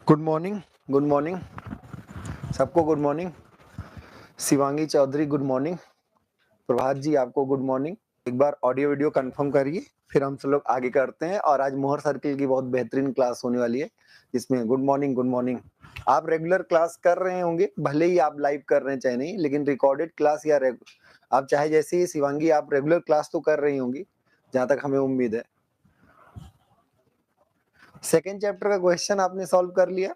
Good morning, good morning, सबको good morning. Shivangi Chaudhary good morning, Prabhat ji आपको good morning. एक बार audio video confirm करिए, फिर हम सब लोग आगे करते हैं। और आज मोहर सर्किल की बहुत बेहतरीन क्लास होने वाली है, जिसमें गुड मॉर्निंग गुड मॉर्निंग। आप रेगुलर क्लास कर रहे होंगे, भले ही आप लाइव कर रहे हैं चाहे नहीं, लेकिन रिकॉर्डेड क्लास या आप चाहे जैसे ही शिवांगी आप रेगुलर क्लास तो कर रही होंगी, जहां तक हमें उम्मीद है। सेकेंड चैप्टर का क्वेश्चन आपने सॉल्व कर लिया?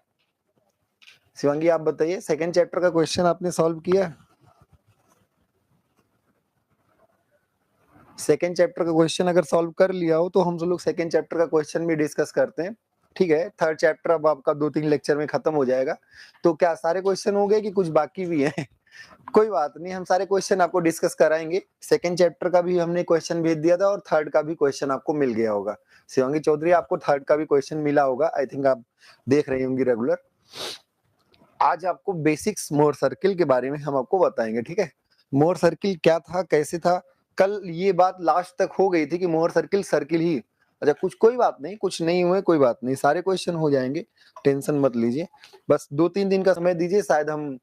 शिवांगी आप बताइए, सेकेंड चैप्टर का क्वेश्चन आपने सॉल्व किया? सेकेंड चैप्टर का क्वेश्चन अगर सॉल्व कर लिया हो तो हम सब लोग सेकेंड चैप्टर का क्वेश्चन भी डिस्कस करते हैं। ठीक है, थर्ड चैप्टर अब आपका 2-3 लेक्चर में खत्म हो जाएगा। तो क्या सारे क्वेश्चन हो गए कि कुछ बाकी भी हैं? कोई बात नहीं, हम सारे क्वेश्चन आपको डिस्कस कराएंगे। सेकेंड चैप्टर का भी हमने क्वेश्चन भेज दिया था और थर्ड का भी क्वेश्चन आपको मिल गया होगा। शिवांगी चौधरी आपको थर्ड का भी क्वेश्चन मिला होगा, आई थिंक आप देख रही होंगी रेगुलर। आज आपको बेसिक्स मोर सर्किल के बारे में हम आपको बताएंगे। ठीक है, मोर सर्किल क्या था, कैसे था। कल ये बात लास्ट तक हो गई थी कि मोर सर्किल सर्किल ही। अच्छा, कुछ कोई बात नहीं, कुछ नहीं हुए कोई बात नहीं, सारे क्वेश्चन हो जाएंगे, टेंशन मत लीजिए। बस 2-3 दिन का समय दीजिए, शायद हम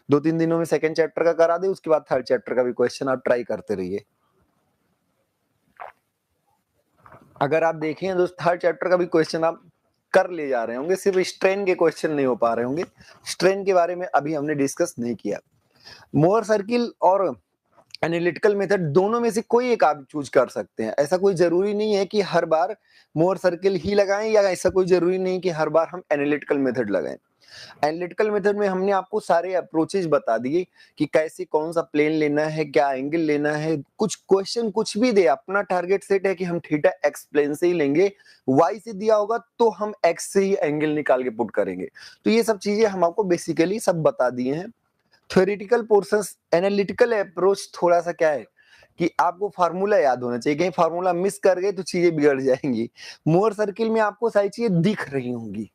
2-3 दिनों में सेकंड चैप्टर का करा दे, उसके बाद थर्ड चैप्टर का भी क्वेश्चन आप ट्राई करते रहिए। अगर आप देखें तो थर्ड चैप्टर का भी क्वेश्चन आप कर ले जा रहे होंगे, सिर्फ स्ट्रेन के क्वेश्चन नहीं हो पा रहे होंगे। स्ट्रेन के बारे में अभी हमने डिस्कस नहीं किया। मोर सर्किल और एनालिटिकल मेथड दोनों में से कोई एक आप चूज कर सकते हैं। ऐसा कोई जरूरी नहीं है कि हर बार मोर सर्किल ही लगाएं, या ऐसा कोई जरूरी नहीं कि हर बार हम एनालिटिकल मेथड लगाएं। एनालिटिकल मेथड में हमने आपको सारे अप्रोचेज बता दिए कि कैसे कौन सा प्लेन लेना है, क्या एंगल लेना है। कुछ क्वेश्चन कुछ भी दे, अपना टारगेट सेट है कि हम थीटा एक्स प्लेन से ही लेंगे, वाई से दिया होगा तो हम एक्स से ही एंगल निकाल के पुट करेंगे। तो ये सब चीजें हम आपको बेसिकली सब बता दिए हैं। थ्योरेटिकल पोर्शंस, एनालिटिकल अप्रोच थोड़ा सा क्या है कि आपको फार्मूला याद होना चाहिए, कहीं फार्मूला मिस कर गए तो चीजें बिगड़ जाएंगी। मोर सर्किल में आपको सारी चीजें दिख रही होंगी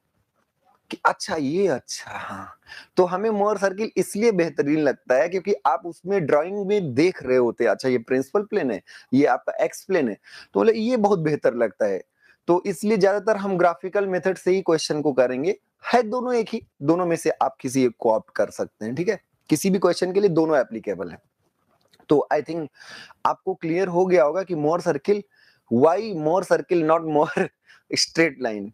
कि अच्छा ये अच्छा, हाँ। तो हमें मोर सर्किल इसलिए बेहतरीन लगता है क्योंकि आप उसमें ड्राइंग में देख रहे होते हैं, अच्छा ये प्रिंसिपल प्लेन है, ये आपका एक्स प्लेन है, तो बोले ये बहुत बेहतर लगता है। तो इसलिए ज्यादातर हम ग्राफिकल मेथड से ही क्वेश्चन को करेंगे। है दोनों एक ही, दोनों में से आप किसी एक को ऑप्ट कर सकते हैं। ठीक है, किसी भी क्वेश्चन के लिए दोनों एप्लीकेबल है। तो आई थिंक आपको क्लियर हो गया होगा कि more circle, why more circle not more straight line.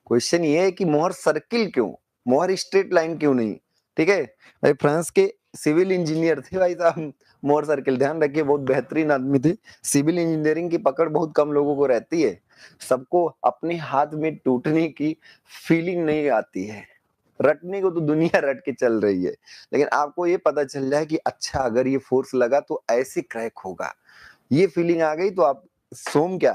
Question ये है कि मोहर सर्किल क्यों, मोहर स्ट्रेट लाइन क्यों नहीं। ठीक है भाई, फ्रांस के सिविल इंजीनियर थे भाई साहब मोहर सर्किल, ध्यान रखिए, बहुत बेहतरीन आदमी थे। सिविल इंजीनियरिंग की पकड़ बहुत कम लोगों को रहती है, सबको अपने हाथ में टूटने की फीलिंग नहीं आती है। रटने को तो दुनिया रट के चल रही है, लेकिन आपको ये पता चल जाए कि अच्छा अगर ये फोर्स लगा तो ऐसे क्रैक होगा, ये फीलिंग आ गई तो आप सोम क्या,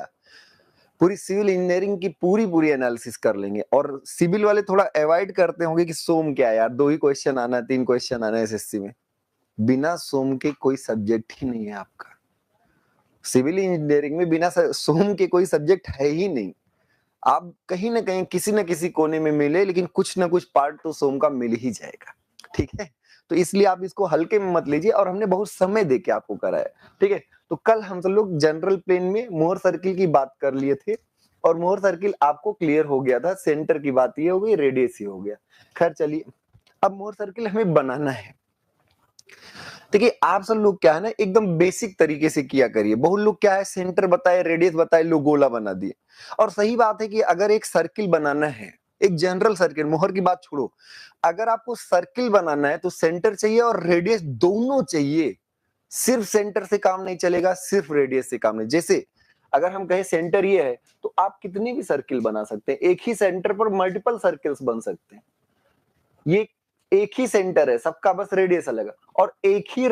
पूरी सिविल इंजीनियरिंग की पूरी पूरी एनालिसिस कर लेंगे। और सिविल वाले थोड़ा अवॉइड करते होंगे कि सोम क्या है यार, 2 ही क्वेश्चन आना है, 3 क्वेश्चन आना है एसएससी में। बिना सोम के कोई सब्जेक्ट ही नहीं है आपका। सिविल इंजीनियरिंग में बिना सोम के कोई सब्जेक्ट है ही नहीं। आप कहीं ना कहीं किसी न किसी कोने में मिले, लेकिन कुछ ना कुछ पार्ट तो सोम का मिल ही जाएगा। ठीक है, तो इसलिए आप इसको हल्के में मत लीजिए, और हमने बहुत समय दे के आपको कराया। ठीक है, तो कल हम सब लोग जनरल प्लेन में मोहर सर्किल की बात कर लिए थे, और मोहर सर्किल आपको क्लियर हो गया था, सेंटर की बात ये हो गई, रेडियस ही हो गया। खैर चलिए, अब मोहर सर्किल हमें बनाना है। देखिए आप सब लोग क्या है ना, एकदम बेसिक तरीके से किया करिए। बहुत लोग क्या है, सेंटर बताए, रेडियस बताए, लोग गोला बना दिए। और सही बात है कि अगर एक सर्किल बनाना है, एक जनरल सर्किल, मोहर की बात छोड़ो, अगर आपको सर्किल बनाना है तो सेंटर चाहिए और रेडियस दोनों चाहिए। सिर्फ सेंटर से काम नहीं चलेगा, सिर्फ रेडियस से काम नहीं। जैसे अगर हम कहें सेंटर ये है, तो आप कितनी भी सर्किल बना सकते हैं, एक ही सेंटर पर मल्टीपल सर्किल्स बन सकते हैं। ये एक ही सेंटर है, सबका बस रेडियस अलग है, और एक ही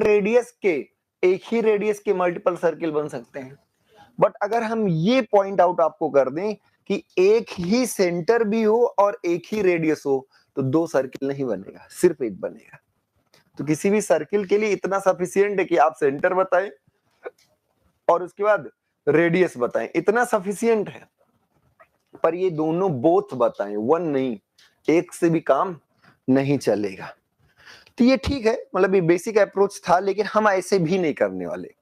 रेडियस के मल्टीपल सर्किल बन सकते हैं। बट अगर हम ये पॉइंट आउट आपको कर दें कि एक ही सेंटर भी हो और एक ही रेडियस हो, तो 2 सर्किल नहीं बनेगा, सिर्फ एक बनेगा। तो किसी भी सर्किल के लिए इतना सफिशियंट है कि आप सेंटर बताएं और उसके बाद रेडियस बताएं, इतना सफिशियंट है। पर ये दोनों बोथ बताएं, वन नहीं, एक से भी काम नहीं चलेगा। तो ये ठीक है, मतलब ये बेसिक अप्रोच था, लेकिन हम ऐसे भी नहीं करने वाले।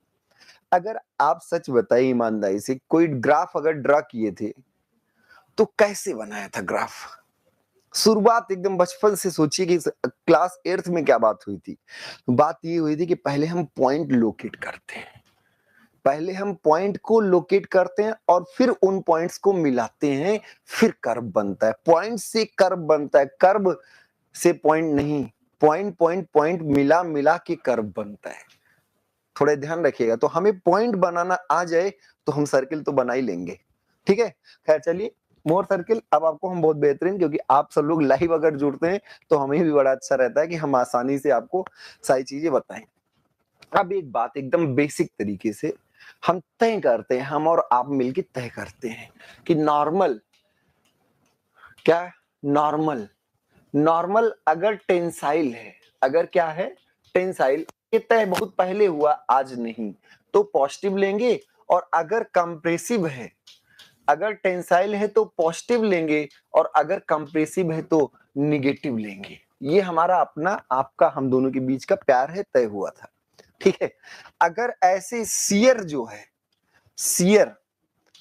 अगर आप सच बताइए ईमानदारी से, कोई ग्राफ अगर ड्रा किए थे तो कैसे बनाया था ग्राफ? शुरुआत एकदम बचपन से सोचिए कि क्लास 8th में क्या बात हुई थी। बात ये हुई थी कि पहले हम पॉइंट लोकेट करते हैं, पहले हम पॉइंट को लोकेट करते हैं और फिर उन पॉइंट्स को मिलाते हैं, फिर कर्व बनता है। पॉइंट से कर्व बनता है, कर्व से पॉइंट नहीं। पॉइंट पॉइंट पॉइंट मिला मिला के कर्व बनता है। थोड़ा ध्यान रखिएगा। तो हमें पॉइंट बनाना आ जाए तो हम सर्किल तो बना ही लेंगे, ठीक है। खैर चलिए, मोर सर्किल अब आपको हम बहुत बेहतरीन, क्योंकि आप सब लोग लाइव अगर जुड़ते हैं तो हमें भी बड़ा अच्छा रहता है कि हम आसानी से आपको सारी चीजें बताएं। अब एक बात एकदम बेसिक तरीके से हम तय करते हैं, हम और आप मिलके तय करते हैं कि नॉर्मल क्या, नॉर्मल नॉर्मल अगर टेंसाइल है, अगर क्या है टेंसाइल, ये तय बहुत पहले हुआ, आज नहीं, तो पॉजिटिव लेंगे। और अगर कंप्रेसिव है, अगर टेंसाइल है तो पॉजिटिव लेंगे, और अगर कंप्रेसिव है तो निगेटिव लेंगे। ये हमारा अपना आपका हम दोनों के बीच का प्यार है, तय हुआ था, ठीक है। अगर ऐसे शियर जो है, शियर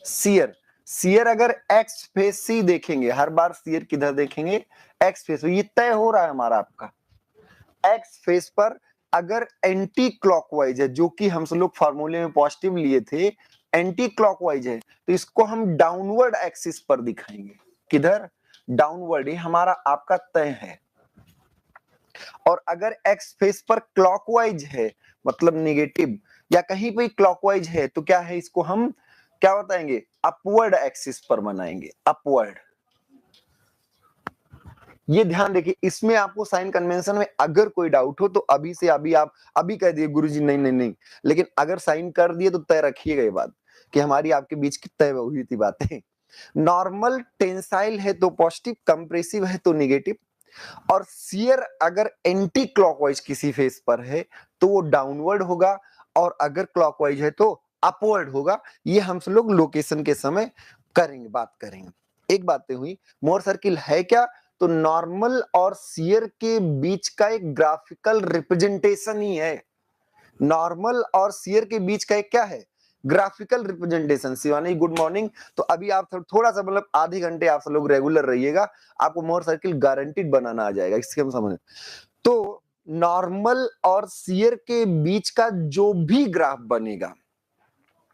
शियर शियर अगर एक्स फेस से देखेंगे, हर बार शियर किधर देखेंगे, एक्स फेस। ये तय हो रहा है हमारा आपका एक्स फेस पर। अगर एंटी क्लॉकवाइज है, जो कि हम सब लोग फार्मूले में पॉजिटिव लिए थे, एंटी क्लॉकवाइज है, तो इसको हम डाउनवर्ड एक्सिस पर दिखाएंगे। किधर, डाउनवर्ड। ये हमारा आपका तय है। और अगर एक्स फेस पर क्लॉकवाइज है, मतलब नेगेटिव, या कहीं पे क्लॉकवाइज है, तो क्या है, इसको हम क्या बताएंगे, अपवर्ड एक्सिस पर बनाएंगे, अपवर्ड। ये ध्यान देखिए, इसमें आपको साइन कन्वेंशन में अगर कोई डाउट हो तो अभी से अभी आप अभी कह दिए गुरुजी नहीं नहीं नहीं, लेकिन अगर साइन कर दिए तो तय रखिएगा ये बात कि हमारी आपके बीच की तय हुई थी बातें। नॉर्मल टेंसाइल है तो पॉजिटिव, कंप्रेसिव है तो निगेटिव, और शियर अगर एंटी क्लॉकवाइज किसी फेस पर है तो वो डाउनवर्ड होगा, और अगर क्लॉकवाइज है तो अपवर्ड होगा। ये हम सब लोग लोकेशन के समय करेंगे, बात करेंगे। एक बातें हुई, मोर सर्किल है क्या, तो नॉर्मल और शियर के बीच का एक ग्राफिकल रिप्रेजेंटेशन ही है। नॉर्मल और शियर के बीच का एक क्या है, graphical representation. Shivani good morning. तो अभी आप थोड़ा सा मतलब आधे घंटे आप सब लोग रेगुलर रहिएगा, आपको मोर सर्किल गारंटीड बनाना आ जाएगा, इसके हम समझ। तो नॉर्मल और शियर के बीच का जो भी ग्राफ बनेगा,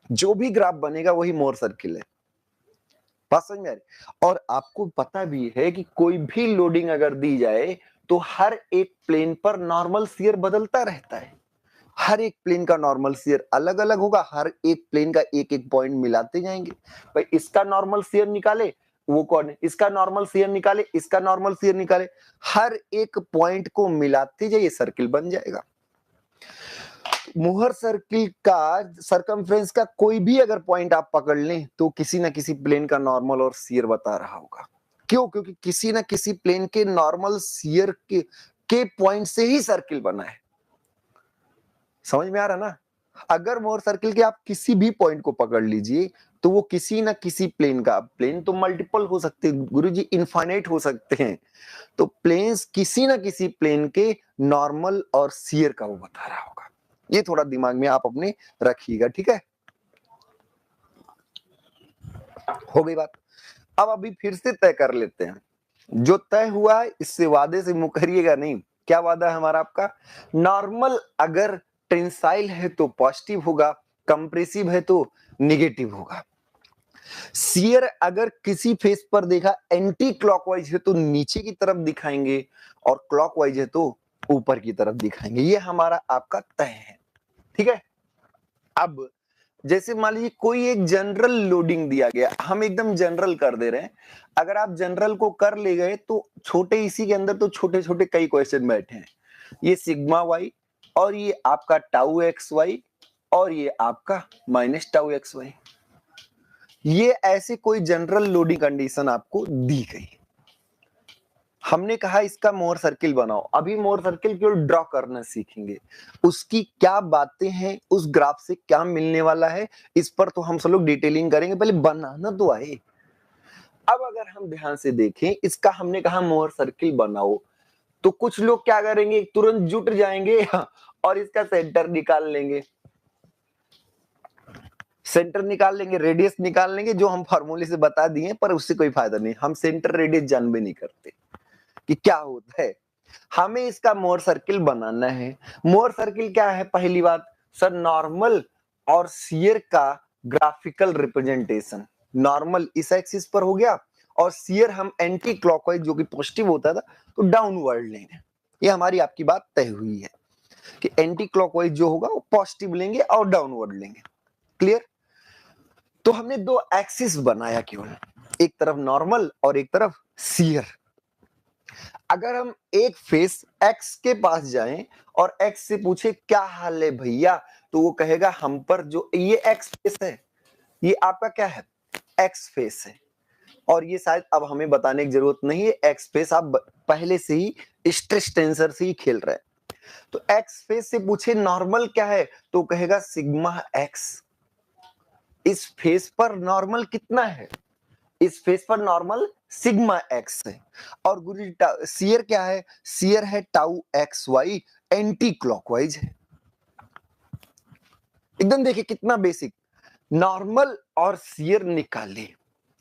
जो भी ग्राफ बनेगा वही मोर सर्किल है। बात समझ में आ रही। और आपको पता भी है कि कोई भी लोडिंग अगर दी जाए तो हर एक प्लेन पर नॉर्मल शियर बदलता रहता है। हर एक प्लेन का नॉर्मल शियर अलग अलग होगा, हर एक प्लेन का एक एक पॉइंट मिलाते जाएंगे। भाई इसका नॉर्मल शियर निकाले, वो कौन है, इसका नॉर्मल शियर निकाले, इसका नॉर्मल शियर निकाले, हर एक पॉइंट को मिलाते जाइए, सर्किल बन जाएगा। मोहर सर्किल का सरकमफ्रेंस का कोई भी अगर पॉइंट आप पकड़ लें तो किसी ना किसी प्लेन का नॉर्मल और शियर बता रहा होगा। क्यों, क्योंकि किसी ना किसी प्लेन के नॉर्मल शियर के पॉइंट से ही सर्किल बना है। समझ में आ रहा ना। अगर मोर सर्किल के आप किसी भी पॉइंट को पकड़ लीजिए तो वो किसी ना किसी प्लेन का, प्लेन तो मल्टीपल हो सकते हैं गुरुजी, इनफाइनाइट हो सकते हैं, तो प्लेन्स किसी ना किसी प्लेन के नॉर्मल और शियर का वो बता रहा होगा। ये थोड़ा दिमाग में आप अपने रखिएगा, ठीक है। हो गई बात। अब अभी फिर से तय कर लेते हैं, जो तय हुआ है इससे वादे से मुकरिएगा नहीं। क्या वादा है हमारा आपका, नॉर्मल अगर टेंसाइल है तो पॉजिटिव होगा, कंप्रेसिव है तो निगेटिव होगा। शियर अगर किसी फेस पर देखा एंटी क्लॉकवाइज है तो नीचे की तरफ दिखाएंगे, और क्लॉकवाइज है तो ऊपर की तरफ दिखाएंगे। ये हमारा आपका तय है, ठीक है। अब जैसे मान लीजिए कोई एक जनरल लोडिंग दिया गया, हम एकदम जनरल कर दे रहे हैं। अगर आप जनरल को कर ले गए तो छोटे, इसी के अंदर तो छोटे छोटे कई क्वेश्चन बैठे हैं। ये सिग्मा वाई, और ये आपका टाउ एक्स वाई, और ये आपका माइनस टाउ एक्स वाई। ये ऐसे कोई जनरल लोडिंग कंडीशन आपको दी गई। हमने कहा इसका मोर सर्किल बनाओ। अभी मोर सर्किल केवल ड्रॉ करना सीखेंगे, उसकी क्या बातें हैं, उस ग्राफ से क्या मिलने वाला है, इस पर तो हम सब लोग डिटेलिंग करेंगे, पहले बनाना तो आए। अब अगर हम ध्यान से देखें, इसका हमने कहा मोर सर्किल बनाओ, तो कुछ लोग क्या करेंगे, तुरंत जुट जाएंगे और इसका सेंटर निकाल लेंगे, सेंटर निकाल लेंगे, रेडियस निकाल लेंगे, जो हम फार्मूले से बता दिए, पर उससे कोई फायदा नहीं। हम सेंटर रेडियस जानबे नहीं करते। कि क्या होता है। हमें इसका मोर सर्किल बनाना है। मोर सर्किल क्या है? पहली बात सर, नॉर्मल और शियर का ग्राफिकल रिप्रेजेंटेशन। नॉर्मल इस एक्सिस पर हो गया और शियर हम एंटी क्लॉकवाइज जो कि पॉजिटिव होता था तो डाउनवर्ड लेंगे। ये हमारी आपकी बात तय हुई है कि एंटी क्लॉकवाइज जो होगा वो पॉजिटिव लेंगे और डाउनवर्ड लेंगे। क्लियर? तो हमने दो एक्सिस बनाया केवल, एक तरफ नॉर्मल और एक तरफ शियर। अगर हम एक फेस एक्स के पास जाएं और एक्स से पूछे क्या हाल है भैया, तो वो कहेगा हम पर जो ये एक्स फेस है, ये आपका क्या है? एक्स फेस है। और ये शायद अब हमें बताने की जरूरत नहीं है, एक्स फेस आप पहले से ही स्ट्रेस टेंसर से ही खेल रहे हैं। तो एक्स फेस से पूछे नॉर्मल क्या है, तो कहेगा सिग्मा एक्स। इस फेस पर नॉर्मल कितना है? इस फेस पर नॉर्मल सिग्मा एक्स है। और गुरुजी शियर क्या है? शियर है tau x y, anti clockwise है। एकदम देखिए कितना बेसिक। नॉर्मल और शियर निकाले।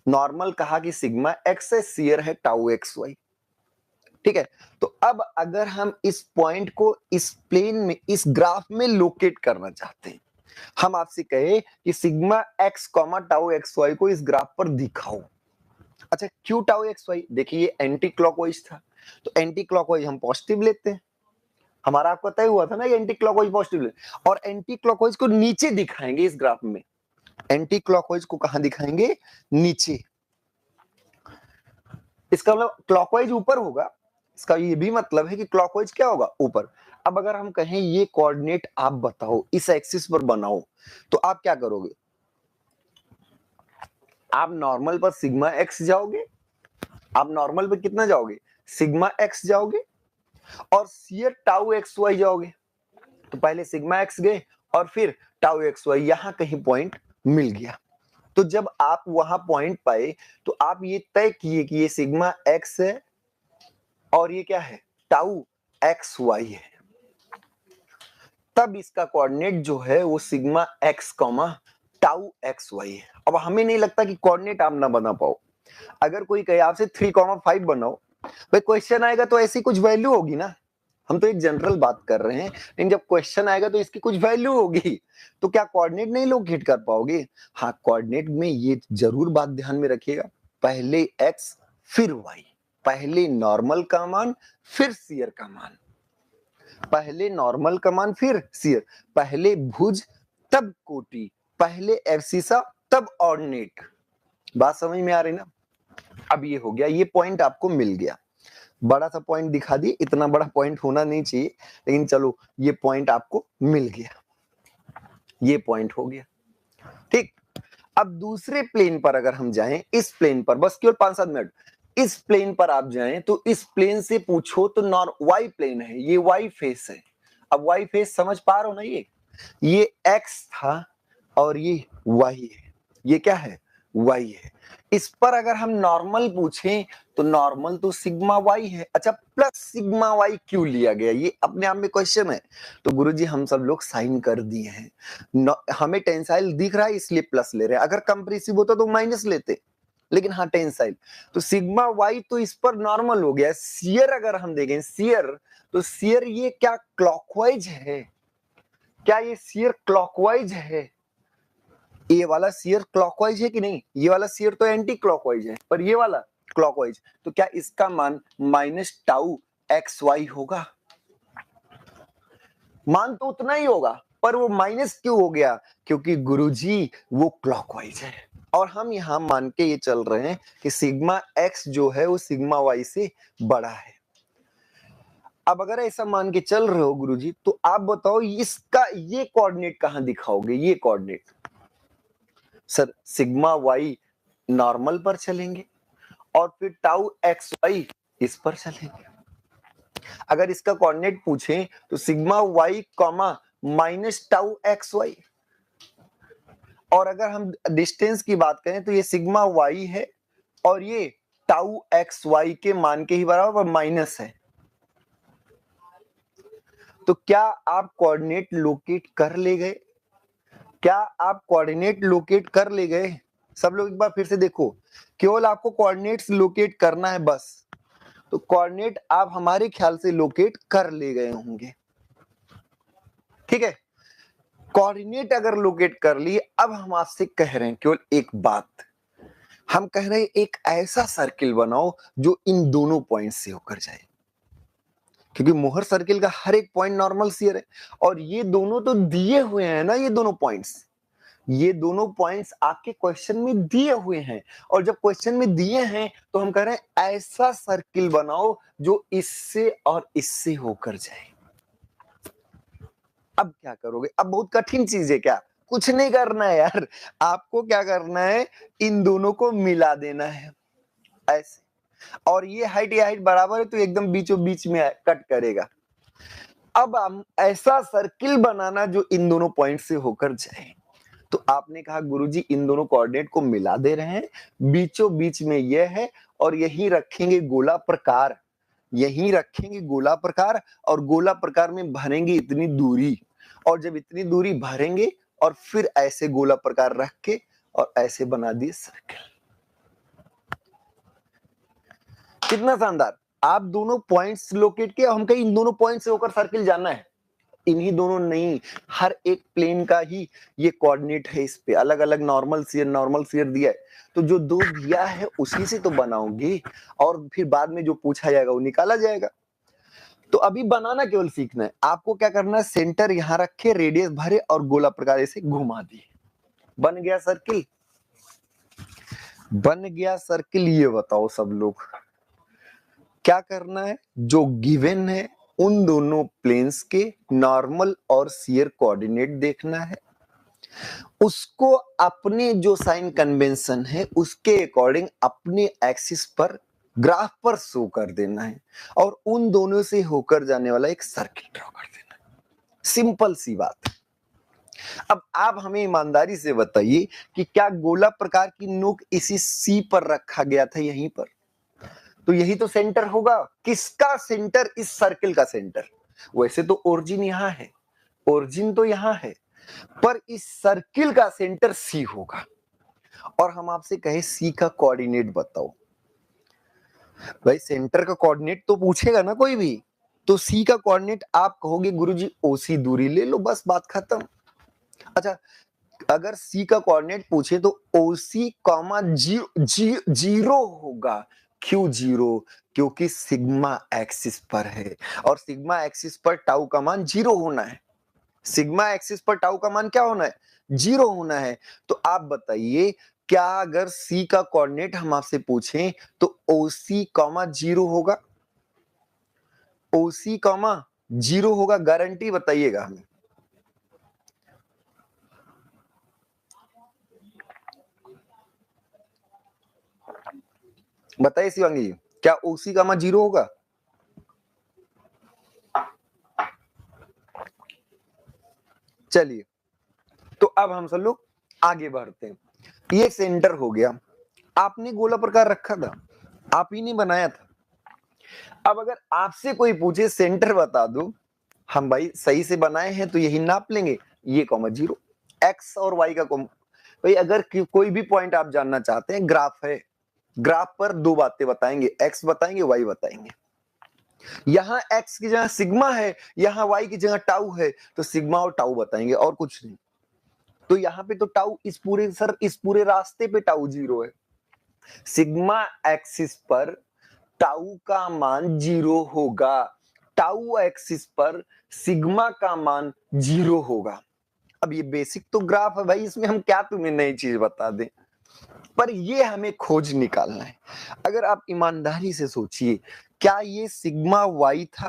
नॉर्मल कहा कि सिग्मा एक्स है, शियर है टाउ एक्स वाई। ठीक है, तो अब अगर हम इस पॉइंट को इस प्लेन में, इस ग्राफ में लोकेट करना चाहते हैं, हम आपसे कहे कि sigma x comma tau x y को इस ग्राफ पर दिखाओ। अच्छा, क्यों टाउ एक्स वाई? देखिए ये एंटी क्लॉकवाइज था, तो एंटी क्लॉकवाइज हम पॉजिटिव लेते हैं। हमारा आपको तय हुआ था ना ये एंटी क्लॉकवाइज पॉजिटिव ले, और एंटी क्लॉकवाइज को नीचे दिखाएंगे इस ग्राफ में। एंटी क्लॉकवाइज को कहां दिखाएंगे? नीचे। इसका मतलब क्लॉकवाइज ऊपर होगा, इसका ये भी मतलब है कि क्लॉकवाइज क्या होगा? ऊपर। अब अगर हम कहें ये कोऑर्डिनेट आप बताओ, इस एक्सिस पर बनाओ, तो आप क्या करोगे? आप नॉर्मल पर सिग्मा एक्स जाओगे, आप नॉर्मल पे कितना जाओगे? सिग्मा एक्स जाओगे, और शियर टाउ एक्स वाई जाओगे। तो पहले सिग्मा एक्स गए और फिर टाउ एक्स वाई, यहां कहीं पॉइंट मिल गया। तो जब आप वहां पॉइंट पाए तो आप ये तय किए कि ये सिग्मा एक्स है और ये क्या है? टाउ एक्स वाई है। तब इसका कोऑर्डिनेट जो है वो sigma x comma tau x y है। अब हमें नहीं लगता कि कोऑर्डिनेट आप ना बना पाओ। अगर कोई कहे आपसे 3,5 बनाओ, भाई क्वेश्चन आएगा तो ऐसी कुछ वैल्यू होगी ना। हम तो एक जनरल बात कर रहे हैं, लेकिन जब क्वेश्चन आएगा तो इसकी कुछ वैल्यू होगी। तो क्या कोऑर्डिनेट नहीं लोकेट कर पाओगे? हाँ, कोऑर्डिनेट में ये जरूर बात ध्यान में रखिएगा, पहले एक्स फिर वाई। पहले नॉर्मल का मान फिर शियर का मान, पहले नॉर्मल का मान फिर शियर, पहले भुज तब कोटि, पहले एब्सिसा तब ऑर्डिनेट। बात समझ में आ रही ना? अब ये हो गया, ये पॉइंट आपको मिल गया। बड़ा सा पॉइंट दिखा दिए, इतना बड़ा पॉइंट होना नहीं चाहिए, लेकिन चलो ये पॉइंट आपको मिल गया, ये पॉइंट हो गया। ठीक, अब दूसरे प्लेन पर अगर हम जाएं, इस प्लेन पर बस केवल 5-7 मिनट, इस प्लेन पर आप जाएं तो इस प्लेन से पूछो तो वाई प्लेन है, ये वाई फेस है। अब वाई फेस समझ पा रहे हो ना? ये एक्स था और ये वाई है, ये क्या है? वाई है। इस पर अगर हम नॉर्मल पूछें तो नॉर्मल तो सिग्मा वाई है। अच्छा, प्लस सिग्मा वाई क्यों लिया गया? ये अपने आप में क्वेश्चन है। तो गुरुजी हम सब लोग साइन कर दिए हैं, हमें टेंसाइल दिख रहा है इसलिए प्लस ले रहे हैं, अगर कंप्रेसिव होता तो माइनस लेते, लेकिन हाँ टेंसाइल, तो सिग्मा वाई तो इस पर नॉर्मल हो गया। शियर अगर हम देखें शियर, तो शियर ये क्या क्लॉकवाइज है? क्या ये शियर क्लॉकवाइज है? ये वाला शियर क्लॉकवाइज है कि नहीं? ये वाला शियर तो एंटी क्लॉकवाइज है, पर ये वाला क्लॉकवाइज। तो क्या इसका मान माइनस टाउ एक्स वाई होगा? मान तो उतना ही होगा, पर वो माइनस क्यों हो गया? क्योंकि गुरुजी वो क्लॉकवाइज है, और हम यहां मान के ये चल रहे हैं कि सिग्मा एक्स जो है वो सिग्मा वाई से बड़ा है। अब अगर ऐसा मान के चल रहे हो गुरुजी, तो आप बताओ इसका ये कोऑर्डिनेट कहां दिखाओगे? ये coordinate sir sigma y normal पर चलेंगे और फिर टाउ एक्स वाई इस पर चलेंगे। अगर इसका कोऑर्डिनेट पूछें तो sigma y comma minus tau x y, और अगर हम डिस्टेंस की बात करें तो ये सिग्मा वाई है और ये टाउ एक्स वाई के मान के ही बराबर माइनस है। तो क्या आप कोऑर्डिनेट लोकेट कर ले गए? क्या आप कोऑर्डिनेट लोकेट कर ले गए? सब लोग एक बार फिर से देखो, केवल आपको कोऑर्डिनेट्स लोकेट करना है बस। तो कोऑर्डिनेट आप हमारे ख्याल से लोकेट कर ले गए होंगे, ठीक है। कोऑर्डिनेट अगर लोकेट कर लिए, अब हम आपसे कह रहे हैं केवल एक बात, हम कह रहे हैं एक ऐसा सर्किल बनाओ जो इन दोनों पॉइंट से होकर जाए, क्योंकि मोहर सर्किल का हर एक पॉइंट नॉर्मल स्फीयर है, और ये दोनों तो दिए हुए हैं ना, ये दोनों पॉइंट्स आपके क्वेश्चन में दिए हुए हैं, और जब क्वेश्चन में दिए हैं तो हम कह रहे हैं ऐसा सर्किल बनाओ जो इससे और इससे होकर जाए। अब क्या करोगे? अब बहुत कठिन चीज है क्या? कुछ नहीं करना है यार, आपको क्या करना है, इन दोनों को मिला देना है ऐसे, और ये हाइट बराबर है तो एकदम बीचों बीच में कट करेगा। अब हम ऐसा सर्किल बनाना जो इन दोनों पॉइंट से होकर जाए। तो आपने कहा गुरुजी इन दोनों कोऑर्डिनेट को मिला दे रहे हैं, बीचों बीच में यह है, और यही रखेंगे गोला प्रकार, यही रखेंगे गोला प्रकार, और गोला प्रकार में भरेंगे इतनी दूरी, और जब इतनी दूरी भरेंगे और फिर ऐसे गोला प्रकार रख के और ऐसे बना दिए सर्किल। कितना शानदार! आप दोनों पॉइंट्स लोकेट किया, हम कहीं इन दोनों पॉइंट से होकर सर्किल जाना है, इन्हीं दोनों नहीं, हर एक प्लेन का ही ये कोऑर्डिनेट है, इस पे अलग अलग नॉर्मल शेयर दिया है, तो जो दो दिया है उसी से तो बनाओगे, और फिर बाद में जो पूछा जाएगा वो निकाला जाएगा। तो अभी बनाना केवल सीखना है, आपको क्या करना है, सेंटर यहां रखे, रेडियस भरे और गोला प्रकार से घुमा दिए, बन गया सर्किल, बन गया सर्किल। ये बताओ सब लोग क्या करना है, जो गिवन है उन दोनों प्लेन्स के नॉर्मल और शियर कोऑर्डिनेट देखना है, उसको अपने जो साइन कन्वेंशन है उसके अकॉर्डिंग अपने एक्सिस पर ग्राफ पर शो कर देना है, और उन दोनों से होकर जाने वाला एक सर्किल ड्रॉ कर देना है। सिंपल सी बात। अब आप हमें ईमानदारी से बताइए कि क्या गोला प्रकार की नोक इसी सी पर रखा गया था, यहीं पर, तो यही तो सेंटर होगा। किसका सेंटर? इस सर्किल का सेंटर। वैसे तो ओरिजिन यहां है, ओरिजिन तो यहां है, पर इस सर्किल का सेंटर सी होगा, और हम आपसे कहे सी का कोऑर्डिनेट बताओ। भाई सेंटर का कोऑर्डिनेट तो पूछेगा ना कोई भी, तो सी का कोऑर्डिनेट आप कहोगे गुरुजी ओसी दूरी ले लो, बस बात खत्म। अच्छा, अगर सी का कोऑर्डिनेट पूछे तो ओसी कॉमा जीरो होगा। क्यों जीरो? क्योंकि सिग्मा एक्सिस पर है, और सिग्मा एक्सिस पर टाउ का मान जीरो होना है, सिग्मा एक्सिस पर टाउ का मान क्या होना है? जीरो होना है। तो आप बताइए, क्या अगर सी का कोऑर्डिनेट हम आपसे पूछें तो ओसी कॉमा जीरो होगा? ओसी कॉमा जीरो होगा, गारंटी बताइएगा हमें। बताइए शिवांगी जी, क्या ओसी कॉमा जीरो होगा? चलिए, तो अब हम सब लोग आगे बढ़ते हैं। ये सेंटर हो गया, आपने गोला प्रकार रखा था, आप ही ने बनाया था। अब अगर आपसे कोई पूछे सेंटर बता दो, हम भाई सही से बनाए हैं तो यही नाप लेंगे, ये कॉमा जीरो, एक्स और वाई का भाई अगर कोई भी पॉइंट आप जानना चाहते हैं, ग्राफ है, ग्राफ पर दो बातें बताएंगे, एक्स बताएंगे, वाई बताएंगे। यहां एक्स की जगह सिग्मा है, यहां वाई की जगह टाउ है, तो सिग्मा और टाउ बताएंगे और कुछ नहीं। तो यहाँ पे तो टाउ इस पूरे रास्ते पे टाउ जीरो है, सिग्मा एक्सिस पर टाउ का मान जीरो होगा, टाउ एक्सिस पर सिग्मा का मान जीरो होगा। अब ये बेसिक तो ग्राफ है भाई, इसमें हम क्या तुम्हें नई चीज बता दें, पर ये हमें खोज निकालना है। अगर आप ईमानदारी से सोचिए, क्या ये सिग्मा वाई था?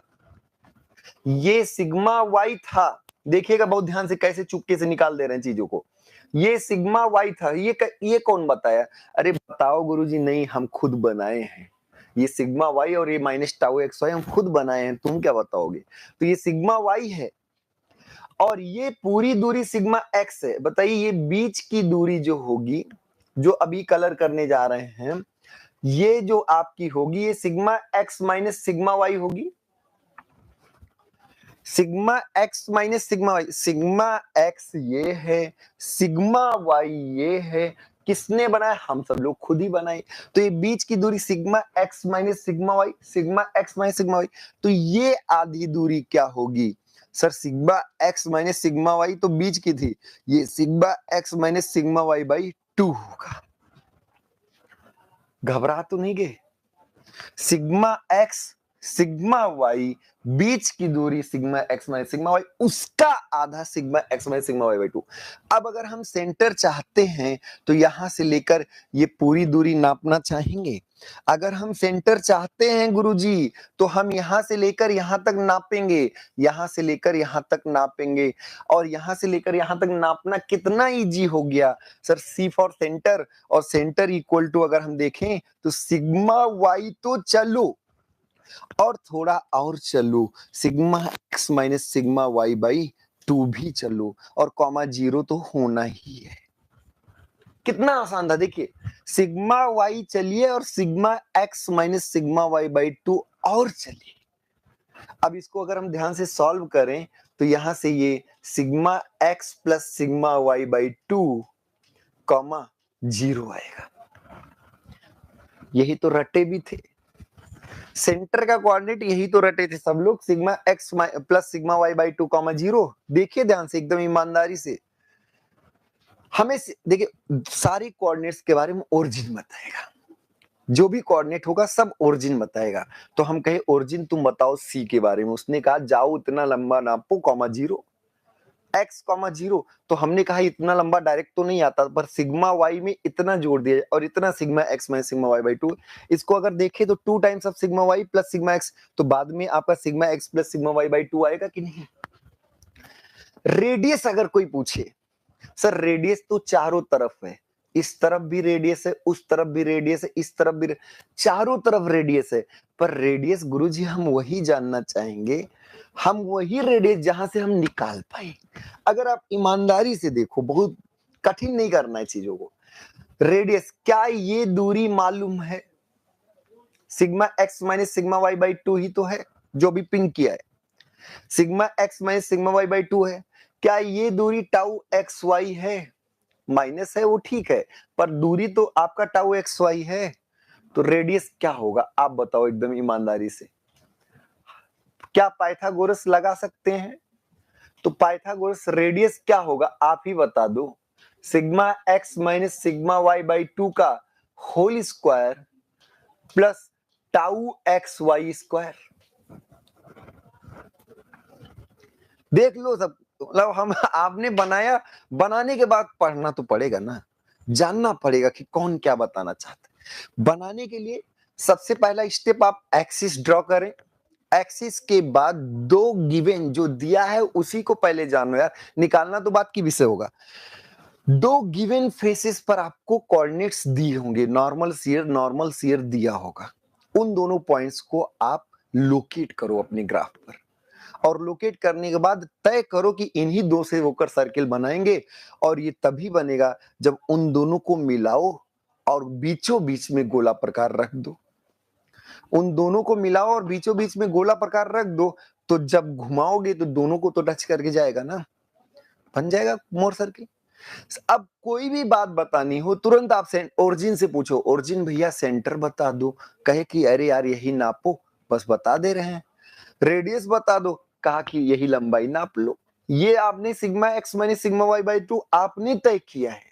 ये सिग्मा वाई था, देखिएगा बहुत ध्यान से कैसे चुपके से निकाल दे रहे हैं चीजों को। ये सिग्मा वाई था, ये कौन बताया? अरे बताओ गुरुजी, नहीं हम खुद बनाए हैं, ये सिग्मा वाई और ये माइनस टाउ एक्स वाई हम खुद बनाए हैं, तुम क्या बताओगे? तो ये सिग्मा वाई है, और ये पूरी दूरी सिग्मा एक्स है। बताइए ये बीच की दूरी जो होगी, जो अभी कलर करने जा रहे हैं, ये जो आपकी होगी, ये sigma x minus sigma y होगी, sigma x minus sigma y. Sigma x ये है, सिग्मा वाई ये है, किसने बनाया? हम सब लोग खुद ही बनाए। तो ये बीच की दूरी sigma x minus sigma y, sigma x minus sigma y, तो ये आधी दूरी क्या होगी sir? Sigma x minus sigma y तो बीच की थी, ये sigma x minus sigma y by 2 होगा। घबरा तो नहीं गए? सिग्मा एक्स सिग्मा वाई, बीच की दूरी sigma x minus sigma y, उसका आधा sigma x minus sigma y by 2। अब अगर हम सेंटर चाहते हैं तो यहां से लेकर ये पूरी दूरी नापना चाहेंगे। अगर हम सेंटर चाहते हैं गुरुजी तो हम यहां से लेकर यहां तक नापेंगे, यहां से लेकर यहां तक नापेंगे, और यहां से लेकर यहां तक नापना कितना इजी हो गया सर? सी फॉर सेंटर, और सेंटर इक्वल टू अगर हम देखें तो सिग्मा वाई तो चलो, और थोड़ा और चलो sigma x minus sigma y by 2 भी चलो, और कॉमा 0 तो होना ही है। कितना आसान था देखिए, सिग्मा वाई चलिए और sigma x minus sigma y by 2 और चलिए। अब इसको अगर हम ध्यान से सॉल्व करें तो यहां से ये sigma x plus sigma y by 2 comma 0 आएगा। यही तो रटे भी थे, सेंटर का कोऑर्डिनेट यही तो रटे थे सब लोग, sigma x plus sigma y by 2 comma 0। देखिए ध्यान से, एकदम ईमानदारी से। हमें देखिए सारी कोऑर्डिनेट्स के बारे में ओरिजिन बताएगा, जो भी कोऑर्डिनेट होगा सब ओरिजिन बताएगा। तो हम कहे ओरिजिन तुम बताओ सी के बारे में, उसने कहा जाओ इतना लंबा नापो कॉमा 0 एक्स कॉमा 0। तो हमने कहा इतना लंबा डायरेक्ट तो नहीं आता, पर सिग्मा वाई में इतना जोड़ दिया और इतना sigma x minus sigma y by 2। इसको अगर देखें तो 2 times of sigma y plus sigma x, तो बाद में आपका sigma x plus sigma y by 2 आएगा कि नहीं? रेडियस अगर कोई पूछे, सर रेडियस तो चारों तरफ है, इस तरफ भी रेडियस है, उस तरफ भी रेडियस है, इस तरफ भी, चारों तरफ रेडियस है, पर रेडियस गुरुजी हम वही जानना चाहेंगे, हम वही रेडियस जहां से हम निकाल पाए। अगर आप ईमानदारी से देखो, बहुत कठिन नहीं करना है चीजों को। रेडियस, क्या ये दूरी मालूम है? Sigma x minus sigma y by 2 ही तो है जो भी पिंक किया है, sigma x minus sigma y by 2 है। क्या ये दूरी टाउ एक्स वाई है? माइनस है वो ठीक है, पर दूरी तो आपका टाउ एक्स वाई है, तो रेडियस क्या होगा आप बताओ एकदम ईमानदारी से। क्या पाइथागोरस लगा सकते हैं? तो पाइथागोरस रेडियस क्या होगा आप ही बता दो। Sigma x minus sigma y by 2 का whole square plus tau x y square. देख लो सब, मतलब हम आपने बनाया, बनाने के बाद पढ़ना तो पड़ेगा ना, जानना पड़ेगा कि कौन क्या बताना चाहता है। बनाने के लिए सबसे पहला स्टेप आप एक्सिस ड्रॉ करें, एक्सिस के बाद दो गिवन जो दिया है उसी को पहले जानो यार, निकालना तो बात की विषय होगा। दो गिवन फेसेस पर आपको कोऑर्डिनेट्स दिए होंगे, नॉर्मल शियर दिया होगा, उन दोनों पॉइंट्स को आप लोकेट करो अपने ग्राफ पर, और लोकेट करने के बाद तय करो कि इन्हीं दो से होकर सर्किल बनाएंगे, और ये तभी बनेगा जब उन दोनों को मिलाओ और बीचों बीच में गोला प्रकार रख दो। उन दोनों को मिलाओ और बीचों बीच में गोला प्रकार रख दो, तो जब घुमाओगे तो दोनों को तो टच करके जाएगा ना, बन जाएगा मोर सर्किल। अब कोई भी बात बतानी हो तुरंत आप ओरिजिन से पूछो, ओरिजिन भैया सेंटर बता दो, कहे कि अरे यार यही नापो, बस बता दे रहे हैं। रेडियस बता दो, कहा कि यही लंबाई नाप लो। ये आपने sigma x minus sigma y by 2 आपने तय किया है,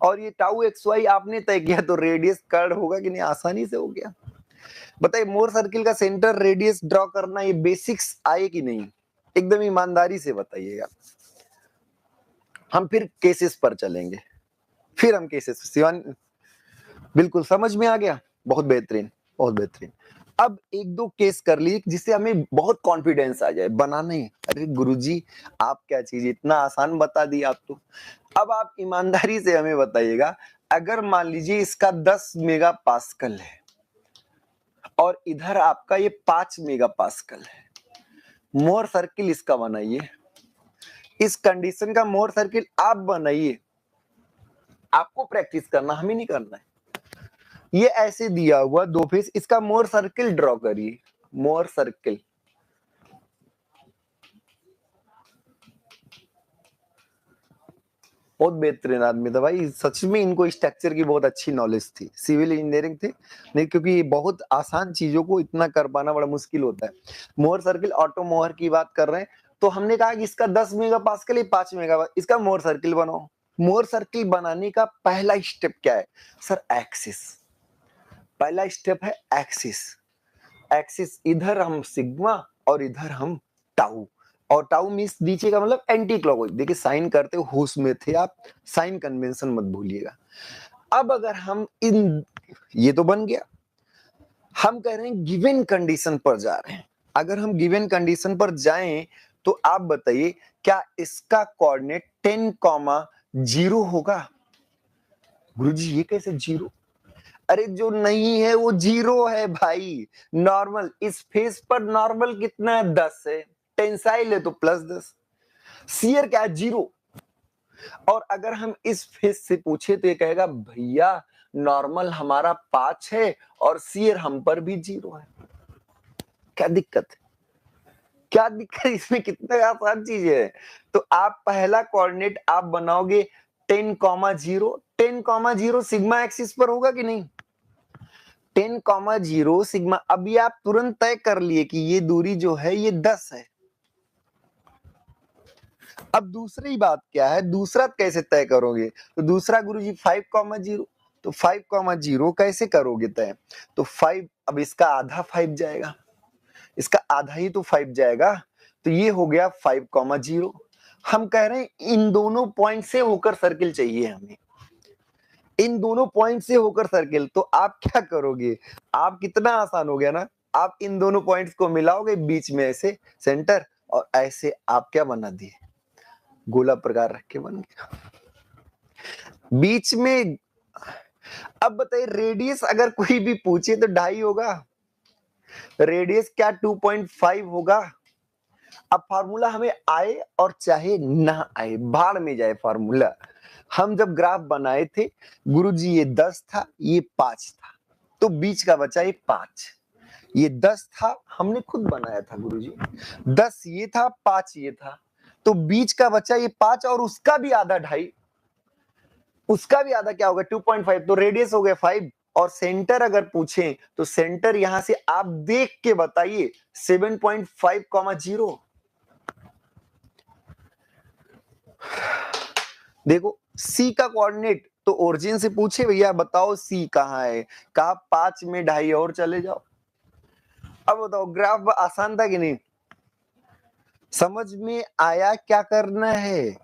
और ये टाउ एक्स वाई आपने तय किया, तो रेडियस कर्ड होगा कि नहीं? आसानी से हो गया। बताइए मोर सर्किल का सेंटर रेडियस ड्रॉ करना, ये बेसिक्स आए कि नहीं? एकदम ईमानदारी से बताइएगा। हम फिर केसेस पर चलेंगे, फिर हम केसेस, शिवान बिल्कुल समझ में आ गया? बहुत बेहतरीन, बहुत बेहतरीन। अब एक दो केस कर ली जिससे हमें बहुत कॉन्फिडेंस आ जाए बनाने। अरे गुरुजी आप क्या चीज इतना आसान बता दी आप तो। अब आप ईमानदारी से हमें बताइएगा, अगर मान लीजिए इसका 10 मेगा पास्कल है और इधर आपका ये 5 मेगा पास्कल है, मोर सर्किल इसका बनाइए, इस कंडीशन का मोर सर्किल आप बनाइए। आपको प्रैक्टिस करना, हमें नहीं करना है। ये ऐसे दिया हुआ दो फेस, इसका मोर सर्किल ड्रॉ करिए, मोर सर्किल। बहुत बेहतरीन आदमी था भाई, सच में इनको स्ट्रक्चर की बहुत अच्छी नॉलेज थी, सिविल इंजीनियरिंग थी नहीं, क्योंकि बहुत आसान चीजों को इतना कर पाना बड़ा मुश्किल होता है। मोहर सर्किल, ऑटो मोहर की बात कर रहे हैं, तो हमने कहा कि इसका 10 मेगा पास्कल 5 मेगा, इसका मोहर सर्किल बनाओ। मोहर सर्किल बनाने का पहला स्टेप क्या है सर? एक्सिस। पहला स्टेप है एक्सिस। एक्सिस, इधर हम सिग्मा और इधर हम टाउ, और टाउ मीन्स नीचे का मतलब एंटी क्लॉकवाइज। देखिए साइन करते होश में थे आप, साइन कन्वेंशन मत भूलिएगा। अब अगर हम इन, ये तो बन गया, हम कह रहे हैं गिवन कंडीशन पर जा रहे हैं। अगर हम गिवन कंडीशन पर जाएं तो आप बताइए क्या इसका कोऑर्डिनेट 10,0 होगा? गुरुजी ये कैसे 0? अरे जो नहीं है वो 0 है भाई। नॉर्मल, इस फेस पर नॉर्मल कितना है? 10 है। टेंसाइल है तो +10। शियर क्या है? 0। और अगर हम इस फेस से पूछे तो ये कहेगा भैया नॉर्मल हमारा 5 है और शियर हम पर भी 0 है। क्या दिक्कत है? क्या दिक्कत? इसमें कितना आसान चीज है। तो आप पहला कोऑर्डिनेट आप बनाओगे 10,0। 10,0 सिग्मा एक्सिस पर होगा कि नहीं? 10,0 सिग्मा। अभी आप तुरंत तय कर लिए कि ये दूरी जो है ये 10 है। अब दूसरी बात क्या है, दूसरा कैसे तय करोगे? तो दूसरा गुरुजी 5,0, तो 5,0 कैसे करोगे तय? तो 5, अब इसका आधा 5 जाएगा, इसका आधा ही तो 5 जाएगा, तो ये हो गया 5,0। हम कह रहे हैं इन दोनों पॉइंट से होकर सर्किल चाहिए हमें, इन दोनों पॉइंट से होकर सर्किल। तो आप क्या करोगे? आप, कितना आसान हो गया ना, आप इन दोनों पॉइंट्स को मिलाओगे बीच में ऐसे सेंटर, और ऐसे आप क्या बना दिए? गोला प्रकार रख के बन गया बीच में। अब बताइए रेडियस अगर कोई भी पूछे तो 2.5 होगा, रेडियस क्या 2.5 होगा? अब फार्मूला हमें आए और चाहे ना आए, भाड़ में जाए फार्मूला। हम जब ग्राफ बनाए थे गुरुजी ये 10 था, ये 5 था, तो बीच का बचा ये 5। ये 10 था, हमने खुद बनाया था गुरुजी, 10 ये था, 5 ये था, तो बीच का बचा ये 5 और उसका भी आधा 2.5, उसका भी आधा क्या होगा? 2.5, तो रेडियस हो गया 5। और सेंटर अगर पूछें तो सेंटर यहां से आप देख के बताइए 7.5, 0। देखो सी का कोऑर्डिनेट तो ओरिजिन से पूछे भैया बताओ सी कहाँ है, कहा 5 में 2.5 और चले जाओ। अब बताओ ग्राफ आसान था कि नहीं? समझ में आया क्या करना है?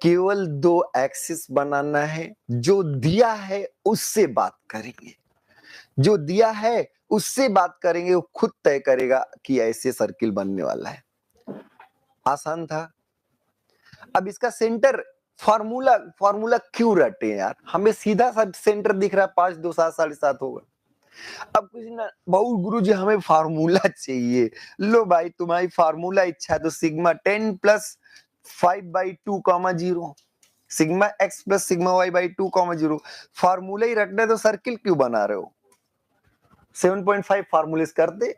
केवल 2 एक्सिस बनाना है, जो दिया है उससे बात करेंगे, जो दिया है उससे बात करेंगे, वो खुद तय करेगा कि ऐसे सर्किल बनने वाला है। आसान था। अब इसका सेंटर, फॉर्मूला क्यों रटे यार, हमें सीधा सा सेंटर दिख रहा है 5, 2, 7, 7.5 होगा। अब कुछ ना बहुत गुरुजी हमें फार्मूला चाहिए, लो भाई तुम्हारी फार्मूला इच्छा है तो sigma 10 plus 5/2, 0, sigma x plus sigma y/2, 0। Formula ही रटना है तो सर्किल क्यों बना रहे हो? 7.5 फार्मूलेस कर दे,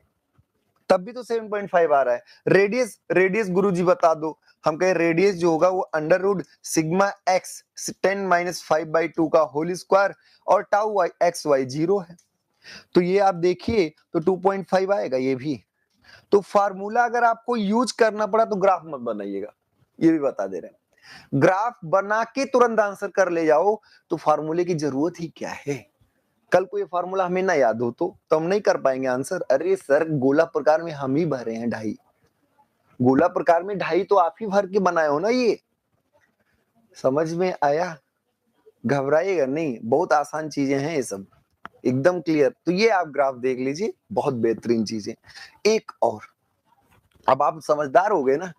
तब भी तो 7.5 आ रहा है। रेडियस गुरुजी बता दो। हम कहे रेडियस जो होगा वो अंडर रूट सिग्मा x 10 - 5/2 का होल स्क्वायर और टाउ y x y 0 है, तो ये आप देखिए तो 2.5 आएगा ये भी। तो फार्मूला अगर आपको यूज करना पड़ा तो ग्राफ मत बनाइएगा, ये भी बता दे रहे हैं। ग्राफ बना के तुरंत आंसर कर ले जाओ तो फार्मूले की जरूरत ही क्या है? कल को ये फार्मूला हमें ना याद हो तो हम नहीं कर पाएंगे आंसर। अरे सर गोला प्रकार में हम ही भरे हैं 2.5, गोला प्रकार में 2.5 तो आप ही भर के बनाए हो ना। ये समझ में आया? घबराइएगा नहीं, बहुत आसान चीजें हैं ये सब, एकदम क्लियर। तो ये आप ग्राफ देख लीजिए, बहुत बेहतरीन चीजें। एक और, अब आप समझदार हो गए ना,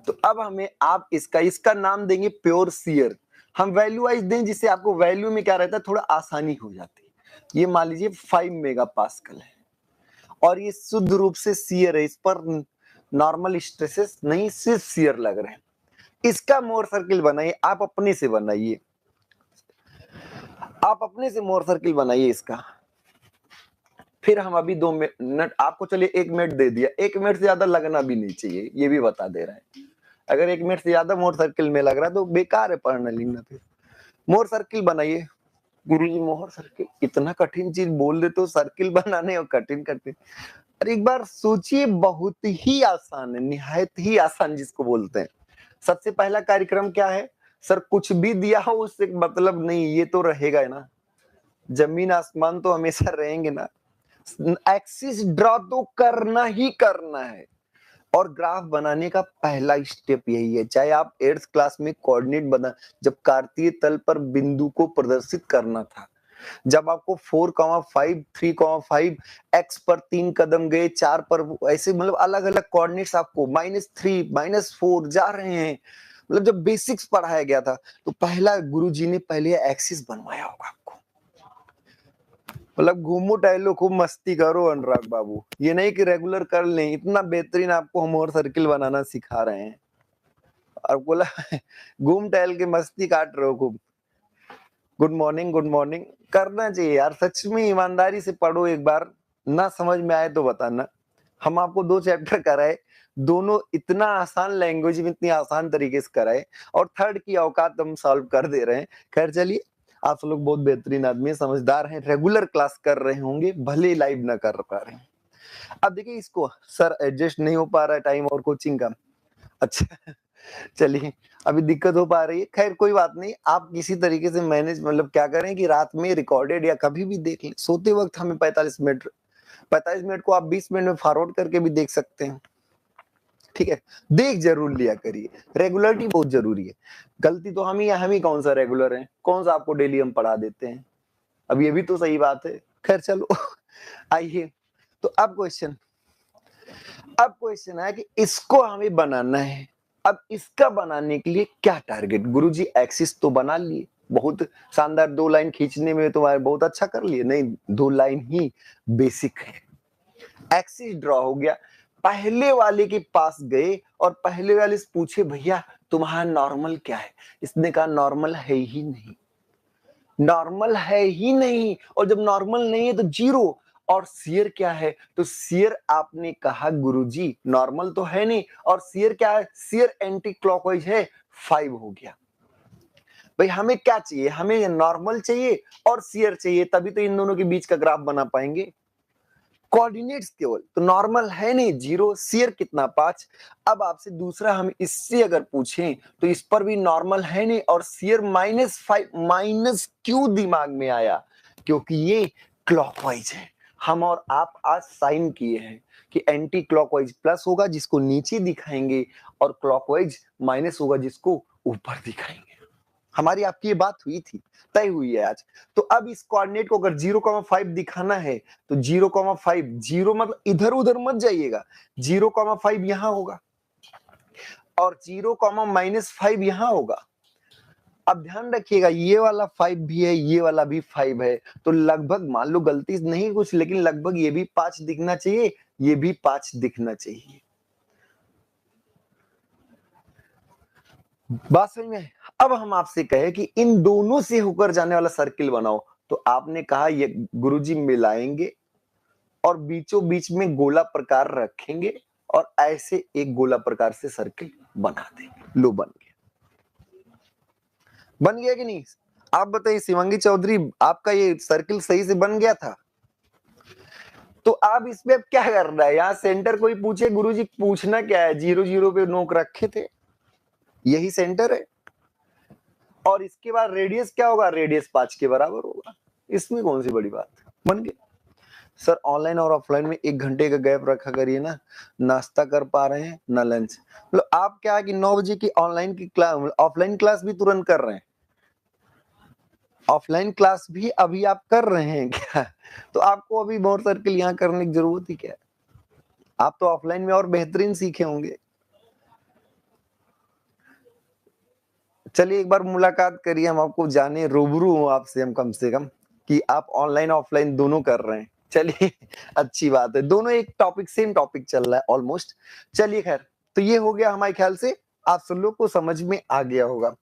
तो अब हमें आप इसका नाम देंगे प्योर शियर। हम वैल्यू वाइज दें जिससे आपको वैल्यू में क्या रहता है थोड़ा आसानी हो जाती है। ये मान लीजिए 5 मेगा पास्कल है और ये शुद्ध रूप से शियर है, इस पर नॉर्मल स्ट्रेसेस नहीं, सिर्फ शियर लग रहे हैं। इसका मोर सर्किल बनाइए, आप अपने से बनाइए, आप अपने से मोर सर्किल बनाइए इसका। फिर हम अभी 2 मिनट आपको, चलिए 1 मिनट दे दिया, 1 मिनट से ज्यादा लगना भी नहीं चाहिए, ये भी बता दे रहा है। अगर 1 मिनट से ज्यादा मोर सर्किल में लग रहा है तो बेकार है पढ़ना लिखना। फिर मोहर सर्किल बनाइए। गुरुजी मोहर सर्किल, इतना कठिन चीज बोल देते हो, सर्किल बनाने और कठिन कठिन। अरे एक बार सोचिए, बहुत ही आसान है, निहायत ही आसान जिसको बोलते हैं। सबसे पहला कार्यक्रम क्या है सर? कुछ भी दिया हो उससे मतलब नहीं, ये तो रहेगा ना, जमीन आसमान तो हमेशा रहेंगे ना। एक्सिस ड्रॉ तो करना ही करना है, और ग्राफ बनाने का पहला स्टेप यही है। चाहे आप 8th क्लास में कोऑर्डिनेट बना, जब कार्तीय तल पर बिंदु को प्रदर्शित करना था, जब आपको 4,5 3,5 एक्स पर 3 कदम गए, 4 पर ऐसे मतलब अलग अलग कोऑर्डिनेट्स आपको -3 -4 जा रहे हैं, मतलब जब बेसिक्स पढ़ाया गया था, तो पहला गुरुजी ने पहले एक्सिस बनवाया होगा आपको। मतलब घूमो टहलो खूब मस्ती करो अनुराग बाबू, ये नहीं कि रेगुलर कर लें। इतना बेहतरीन आपको हम और सर्किल बनाना सिखा रहे हैं, और बोला घूम टहल के मस्ती काट रहे हो खूब। गुड मॉर्निंग, गुड मॉर्निंग करना चाहिए यार, सच में ईमानदारी से पढ़ो। एक बार ना समझ में आए तो बताना। हम आपको 2 चैप्टर कराए, दोनों इतना आसान लैंग्वेज में, इतनी आसान तरीके से कराए, और थर्ड की औकात हम सॉल्व कर दे रहे हैं। खैर चलिए, आप लोग बहुत बेहतरीन आदमी, समझदार हैं, रेगुलर क्लास कर रहे होंगे, भले लाइव ना कर पा रहे हैं। अब देखिए इसको, सर एडजस्ट नहीं हो पा रहा है टाइम और कोचिंग का। अच्छा चलिए, अभी दिक्कत हो पा रही है, खैर कोई बात नहीं। आप किसी तरीके से मैनेज, मतलब क्या करें कि रात में रिकॉर्डेड या कभी भी देख लें, सोते वक्त हमें 45 मिनट को आप 20 मिनट में फॉरवर्ड करके भी देख सकते हैं। ठीक है, देख जरूर लिया करिए, रेगुलरिटी बहुत जरूरी है। गलती तो हम ही कौन सा रेगुलर है, कौन सा आपको डेली हम पढ़ा देते हैं, अब ये भी तो सही बात है। खैर चलो आइए, तो अब क्वेश्चन है कि इसको हमें बनाना है। अब इसका बनाने के लिए क्या टारगेट? गुरुजी एक्सिस तो बना लिए, बहुत शानदार, 2 लाइन खींचने में तुम्हारे बहुत अच्छा कर लिए। नहीं, 2 लाइन ही बेसिक है। एक्सिस ड्रॉ हो गया, पहले वाले के पास गए और पहले वाले से पूछे, भैया तुम्हारा नॉर्मल क्या है? इसने कहा नॉर्मल है ही नहीं, नॉर्मल है ही नहीं, और जब नॉर्मल नहीं है तो 0। और शियर क्या है? तो शियर आपने कहा गुरुजी नॉर्मल तो है नहीं, और शियर क्या है? शियर एंटी क्लॉकवाइज है, 5 हो गया। भाई हमें क्या चाहिए? हमें नॉर्मल चाहिए और शियर चाहिए, तभी तो इन दोनों के बीच का ग्राफ बना पाएंगे। कोऑर्डिनेट्स केवल, तो नॉर्मल है नहीं 0, शियर कितना 5। अब आपसे दूसरा हम इससे अगर पूछें तो इस पर भी नॉर्मल है नहीं, और शियर -5, माइनस क्यों दिमाग में आया? क्योंकि ये क्लॉकवाइज है। हम और आप आज साइन किए हैं कि एंटी क्लॉकवाइज प्लस होगा जिसको नीचे दिखाएंगे, और क्लॉकवाइज माइनस होगा जिसको ऊपर दिखाएंगे। हमारी आपकी ये बात हुई थी, तय हुई है आज। तो अब इस कोऑर्डिनेट को अगर 0,5 दिखाना है तो 0,5, 0 मतलब इधर उधर मत जाइएगा, 0,5 यहां होगा और 0,-5 यहां होगा। अब ध्यान रखिएगा, ये वाला 5 भी है, ये वाला भी 5 है, तो लगभग मान लो गलती नहीं कुछ, लेकिन लगभग ये भी 5 दिखना चाहिए, ये भी 5 दिखना चाहिए। बात समझ में? अब हम आपसे कहे कि इन दोनों से होकर जाने वाला सर्किल बनाओ, तो आपने कहा ये गुरुजी मिलाएंगे और बीचों बीच में गोला प्रकार रखेंगे और ऐसे एक गोला प्रकार से सर्किल बना देंगे। लो बन गया, बन गया कि नहीं? आप बताइए शिवांगी चौधरी, आपका ये सर्किल सही से बन गया था? तो आप इसमें अब क्या कर रहा है? यहाँ सेंटर कोई पूछे गुरुजी पूछना क्या है, 0 0 पे नोक रखे थे, यही सेंटर है। और इसके बाद रेडियस क्या होगा? रेडियस 5 के बराबर होगा, इसमें कौन सी बड़ी बात है, बन गया। सर ऑनलाइन और ऑफलाइन में 1 घंटे का गैप रखा करिए ना, नाश्ता कर पा रहे हैं ना लंच। मतलब आप क्या है कि 9 बजे की ऑनलाइन की क्लास, ऑफलाइन क्लास भी तुरंत कर रहे हैं, ऑफलाइन क्लास भी अभी आप कर रहे हैं क्या? तो आपको अभी मोर सर्किल यहाँ करने की जरूरत ही क्या है? आप तो ऑफलाइन में और बेहतरीन सीखे होंगे। चलिए एक बार मुलाकात करिए, हम आपको जाने, रूबरू हूं आपसे हम, कम से कम कि आप ऑनलाइन ऑफलाइन दोनों कर रहे हैं। चलिए अच्छी बात है, दोनों एक टॉपिक, सेम टॉपिक चल रहा है ऑलमोस्ट। चलिए खैर, तो ये हो गया हमारे ख्याल से, आप सब लोग को समझ में आ गया होगा।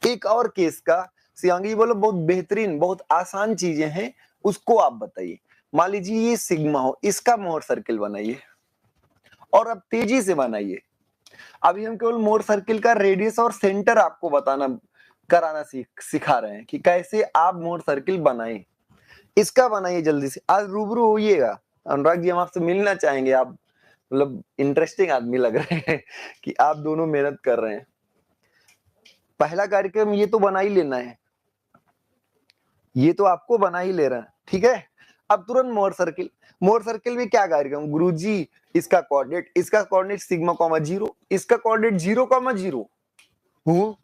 एक और केस का, शिवांगी बोलो बहुत बेहतरीन, बहुत आसान चीजें हैं, उसको आप बताइए। मान लीजिए ये सिग्मा हो, इसका मोहर सर्किल बनाइए, और अब तेजी से बनाइए। अभी हम केवल मोर सर्किल का रेडियस और सेंटर आपको बताना कराना सिखा रहे हैं कि कैसे आप मोर सर्किल बनाएं। इसका बनाइए जल्दी से, आज रूबरू होइएगा। अनुराग जी हम आपसे मिलना चाहेंगे, आप मतलब इंटरेस्टिंग आदमी लग रहे हैं कि आप दोनों मेहनत कर रहे हैं। पहला कार्यक्रम ये तो बना ही लेना है, ये तो आपको बना ही ले रहा है, ठीक है। अब तुरंत मोर सर्किल, मोर सर्किल में क्या कार्यक्रम गुरुजी, इसका कोऑर्डिनेट सिग्मा कॉमा 0, इसका कोऑर्डिनेट 0 कॉमा 0 0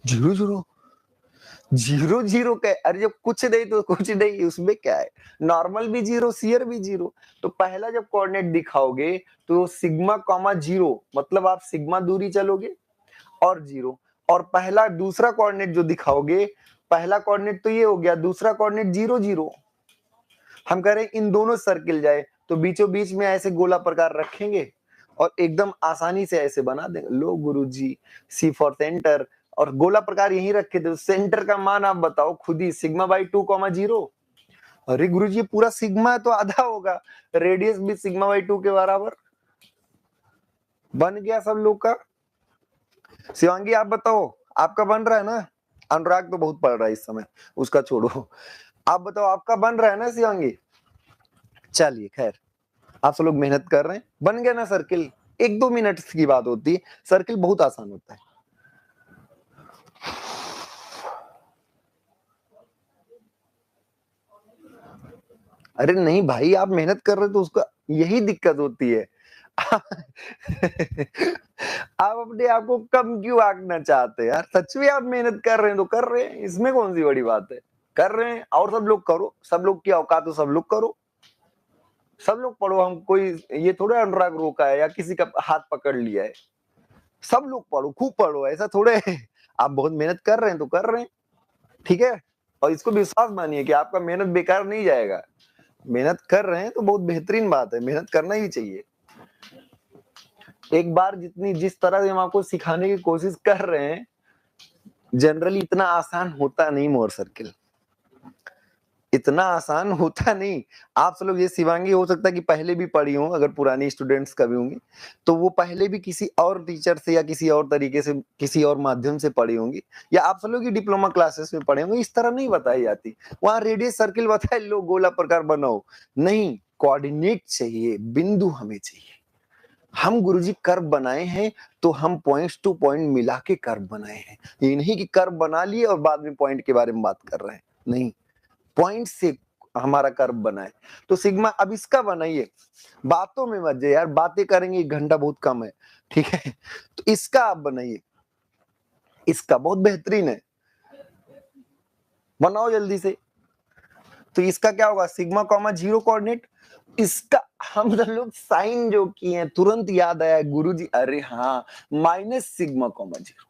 0 0 0 का, अरे जब कुछ नहीं तो कुछ नहीं, उसमें क्या है, नॉर्मल भी 0 शियर भी 0। तो पहला जब कोऑर्डिनेट दिखाओगे तो सिग्मा कॉमा 0, मतलब आप सिग्मा दूरी चलोगे और 0, और पहला दूसरा कोऑर्डिनेट जो दिखाओगे, पहला कोऑर्डिनेट तो ये हो गया, दूसरा कोऑर्डिनेट 0 0। हम कह रहे हैं इन दोनों सर्किल जाए तो बीचों बीच में ऐसे गोला प्रकार रखेंगे और एकदम आसानी से ऐसे बना देंगे। लो गुरुजी, सी फॉर सेंटर, और गोला प्रकार यहीं रखे थे, सेंटर का मान आप बताओ खुद ही, सिग्मा बाई 2 कॉमा 0। अरे गुरुजी पूरा सिग्मा है तो आधा होगा, रेडियस भी सिग्मा बाई 2 के बराबर बन गया सब लोग का। शिवांगी आप बताओ, आपका बन रहा है ना? अनुराग तो बहुत पढ़ रहा है इस समय, उसका छोड़ो, आप बताओ आपका बन रहा है ना शिवांगी? चलिए खैर, आप सब लोग मेहनत कर रहे हैं, बन गया ना सर्किल। 1-2 मिनट की बात होती है, सर्किल बहुत आसान होता है। अरे नहीं भाई, आप मेहनत कर रहे हो तो उसका यही दिक्कत होती है। आप अपने आप को कम क्यों आंकना चाहते हैं यार? सच में आप मेहनत कर रहे हैं तो कर रहे हैं, इसमें कौन सी बड़ी बात है, कर रहे हैं। और सब लोग करो, सब लोग की औकात हो, सब लोग करो, सब लोग पढ़ो। हम कोई ये थोड़ा अनुराग रोका है या किसी का हाथ पकड़ लिया है, सब लोग पढ़ो, खूब पढ़ो, ऐसा थोड़े है। आप बहुत मेहनत कर रहे हैं तो कर रहे हैं, ठीक है। और इसको विश्वास मानिए कि आपका मेहनत बेकार नहीं जाएगा। मेहनत कर रहे हैं तो बहुत बेहतरीन बात है, मेहनत करना ही चाहिए। एक बार जिस तरह से हम आपको सिखाने की कोशिश कर रहे हैं, जनरली इतना आसान होता नहीं मोर सर्किल, इतना आसान होता नहीं। आप सब लोग, ये शिवांगी हो सकता है कि पहले भी पढ़ी हो, अगर पुरानी स्टूडेंट्स कभी होंगी तो वो पहले भी किसी और टीचर से या किसी और तरीके से, किसी और माध्यम से पढ़ी होंगी, या आप सब लोग की डिप्लोमा क्लासेस में पढ़े होंगे। इस तरह नहीं बताई जाती, वहां रेडियस सर्किल बताए लो गोला प्रकार बनाओ, नहीं, कोऑर्डिनेट चाहिए, बिंदु हमें चाहिए। हम गुरुजी कर्व बनाए हैं तो हम पॉइंट्स टू पॉइंट मिला के कर्व बनाए हैं, ये नहीं कि कर्व बना लिए और बाद में पॉइंट के बारे में बात कर रहे हैं, नहीं, पॉइंट से हमारा कर्व बना है। तो सिग्मा, अब इसका बनाइए, बातों में मत जाइए यार, बातें करेंगे 1 घंटा बहुत कम है, ठीक है। तो इसका आप बनाइए, इसका बहुत बेहतरीन है, बनाओ जल्दी से। तो इसका क्या होगा, सिग्मा कॉमा 0 कोऑर्डिनेट, इसका हम लोग साइन जो किए हैं तुरंत याद आया गुरुजी, अरे हाँ, माइनस सिग्मा कॉमा 0।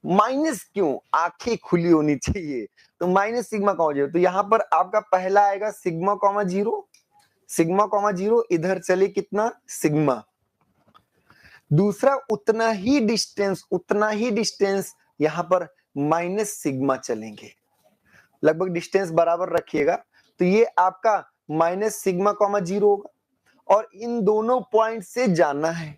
माइनस क्यों, आंखें खुली होनी चाहिए, तो माइनस सिग्मा कॉमा 0। तो यहां पर आपका पहला आएगा सिग्मा कॉमा 0, सिग्मा कॉमा 0, इधर चले कितना सिग्मा, दूसरा उतना ही डिस्टेंस यहां पर माइनस सिग्मा चलेंगे, लगभग डिस्टेंस बराबर रखिएगा। तो ये आपका माइनस सिग्मा कॉमा 0 होगा, और इन दोनों पॉइंट से जाना है,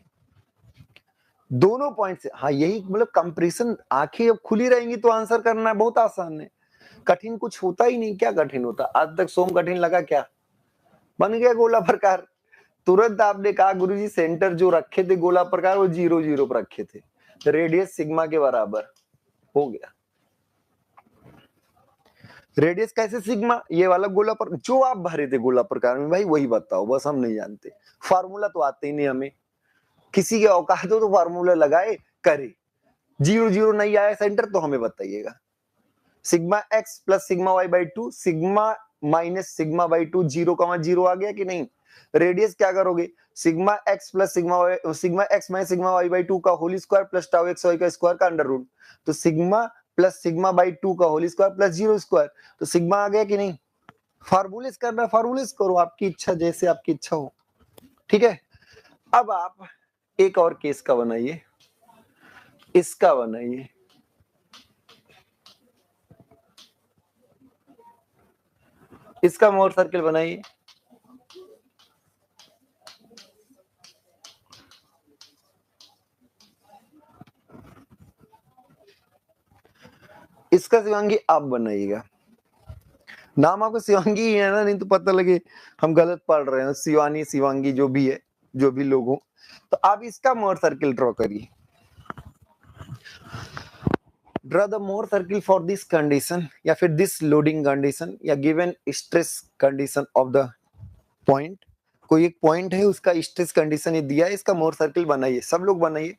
दोनों पॉइंट से, हाँ यही मतलब कंपैरिजन। आंखें जब खुली रहेंगी तो आंसर करना बहुत आसान है, कठिन कुछ होता ही नहीं। क्या कठिन होता, आज तक सोम कठिन लगा क्या? बन गया गोला प्रकार, तुरंत आपने कहा गुरुजी सेंटर जो रखे थे गोला प्रकार वो 0 0 पर रखे थे, रेडियस सिग्मा के बराबर हो गया। रेडियस कैसे सिग्मा, ये वाला गोला पर जो आप भरे थे गोला प्रकार में, भाई वही बताओ, बस हम नहीं जानते, फार्मूला तो आते ही नहीं हमें, किसी के औकात हो तो फार्मूला लगाए करे। 0 0 नहीं आया सेंटर तो हमें बताइएगा। Sigma x plus sigma y by 2, sigma minus sigma by 2, 0 0 आ गया कि नहीं। रेडियस क्या करोगे, sigma x plus sigma y, sigma x minus sigma y by 2 का whole square plus tau x y का स्क्वायर का अंडर रूट, तो सिग्मा प्लस सिग्मा बाई 2 का होल स्क्वायर प्लस 0 स्क्वायर, तो सिग्मा आ गया कि नहीं। फार्मूलेस करना, फार्मूलेस करो, आपकी इच्छा, जैसे आपकी इच्छा हो, ठीक है। अब आप एक और केस का बनाइए, इसका बनाइए, इसका मोर सर्किल बनाइए। इसका शिवांगी आप बनाइएगा। नाम आपका शिवांगी ही है ना, नहीं तो पता लगे हम गलत पढ़ रहे हैं। शिवानी, शिवांगी जो भी है, जो भी लोग हो, तो आप इसका मोर सर्किल ड्रॉ करिए। Draw the more circle for this condition, या फिर दिस लोडिंग कंडीशन, या given stress condition of the point. कोई एक पॉइंट है, उसका स्ट्रेस कंडीशन ये दिया है, इसका मोर सर्किल बनाइए। सब लोग बनाइए।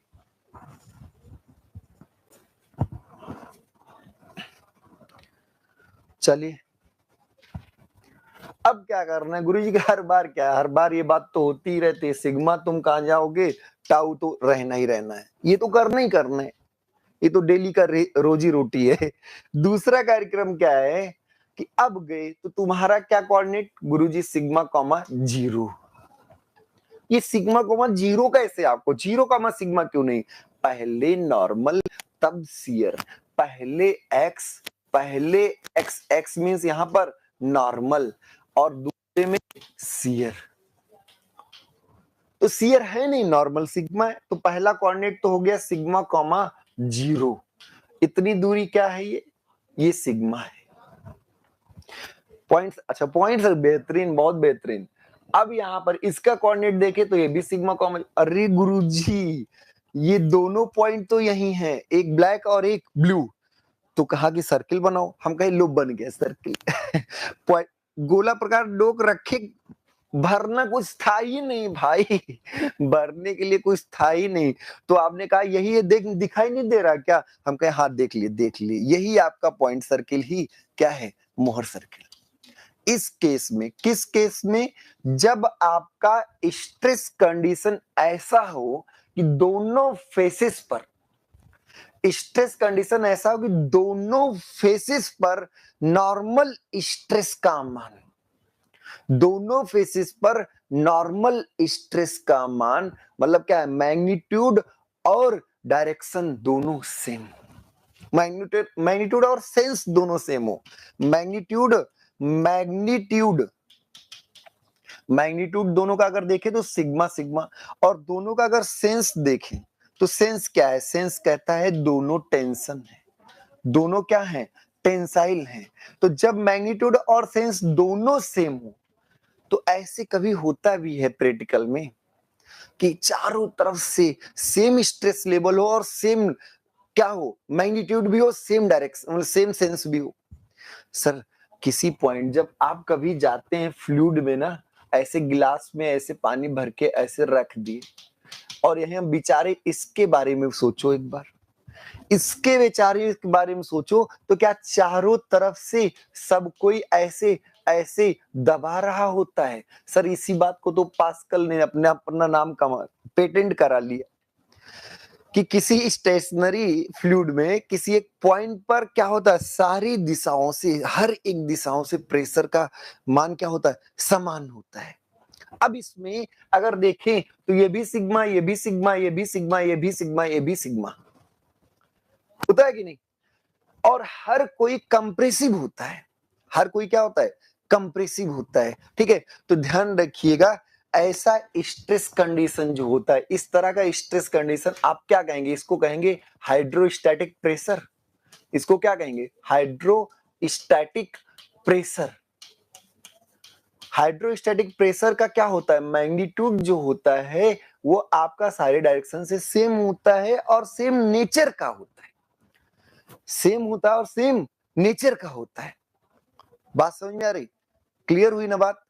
चलिए, अब क्या करना है गुरुजी के, हर बार क्या है, हर बार ये बात तो होती ही रहती है, सिग्मा तुम कहाँ जाओगे, टाउ तो रहना ही रहना है, ये तो करना ही करना है, ये तो डेली का रोजी रोटी है। दूसरा कार्यक्रम क्या है कि अब गए तो तुम्हारा क्या कोऑर्डिनेट गुरुजी, सिग्मा कॉमा जीरो। ये सिग्मा कॉमा जीरो कैसे, आपको जीरो कॉमा सिग्मा क्यों नहीं? पहले नॉर्मल तब शियर, पहले एक्स, पहले एक्स, एक्स मींस यहां पर नॉर्मल और दूसरे में शियर। तो शियर है नहीं, नॉर्मल सिग्मा है, तो पहला कोऑर्डिनेट तो हो गया सिग्मा कॉमा जीरो। इतनी दूरी क्या है, ये सिग्मा है। पॉइंट्स, अच्छा पॉइंट्स बेहतरीन, बहुत बेहतरीन। अब यहां पर इसका कोऑर्डिनेट देखे तो ये भी सिग्मा कॉमन। अरे गुरुजी, ये दोनों पॉइंट तो यही हैं, एक ब्लैक और एक ब्लू। तो कहा कि सर्किल बनाओ, हम कहे लो बन गया सर्किल। गोला प्रकार डोक रखे, भरना कुछ था ही नहीं भाई, भरने के लिए कुछ था ही नहीं। तो आपने कहा यही है, देख दिखाई नहीं दे रहा क्या? हम कहे हाँ देख लिए, देख लिए, यही आपका पॉइंट सर्किल ही क्या है, मोहर सर्किल। इस केस में, किस केस में? जब आपका स्ट्रेस कंडीशन ऐसा हो कि दोनों फेसेस पर, स्ट्रेस कंडीशन ऐसा हो कि दोनों फेसेस पर नॉर्मल स्ट्रेस का मान, दोनों फेसेस पर नॉर्मल स्ट्रेस का मान, मतलब क्या है, मैग्नीट्यूड और डायरेक्शन दोनों सेम, मैग्नीट्यूड और सेंस दोनों सेम हो। मैग्नीट्यूड मैग्नीट्यूड दोनों का अगर देखें तो सिग्मा सिग्मा, और दोनों का अगर सेंस देखें तो सेंस क्या है? सेंस कहता है दोनों टेंशन है, दोनों क्या है, टेंसाइल है। तो जब मैग्नीट्यूड और सेंस दोनों सेम हो, तो ऐसे कभी होता भी है प्रैक्टिकल में कि चारों तरफ से सेम स्ट्रेस लेवल हो और सेम क्या हो, मैग्नीट्यूड भी हो, सेम डायरेक्शन, मतलब सेम सेंस भी हो। सर किसी पॉइंट जब आप कभी जाते हैं फ्लूइड में ना, ऐसे गिलास में ऐसे पानी भर के ऐसे रख दिए, और यही हम बेचारे, इसके बारे में सोचो एक बार, इसके बेचारे के बारे में सोचो, तो क्या चारों तरफ से सब कोई ऐसे ऐसे दबा रहा होता है? सर इसी बात को तो पास्कल ने अपना नाम पेटेंट करा लिया कि किसी स्टेशनरी फ्लूइड में किसी एक पॉइंट पर क्या होता है, सारी दिशाओं से, हर एक दिशाओं से प्रेशर का मान क्या होता है, समान होता है। अब इसमें अगर देखें तो ये भी सिग्मा, ये भी सिग्मा, ये भी सिग्मा, ये भी सिग्मा, ये भी सिग्मा होता है कि नहीं? और हर कोई कंप्रेसिव होता है, हर कोई क्या होता है, कंप्रेसिव होता है। ठीक है, तो ध्यान रखिएगा, ऐसा स्ट्रेस कंडीशन जो होता है, इस तरह का स्ट्रेस कंडीशन आप क्या कहेंगे? इसको कहेंगे हाइड्रोस्टैटिक प्रेशर। इसको क्या कहेंगे? Hydrostatic pressure. हाइड्रोस्टैटिक प्रेशर का क्या होता है, मैग्नीट्यूड जो होता है वो आपका सारे डायरेक्शन से सेम होता है और सेम नेचर का होता है, सेम होता है और सेम नेचर का होता है। बात समझ में आ रही? क्लियर हुई ना बात?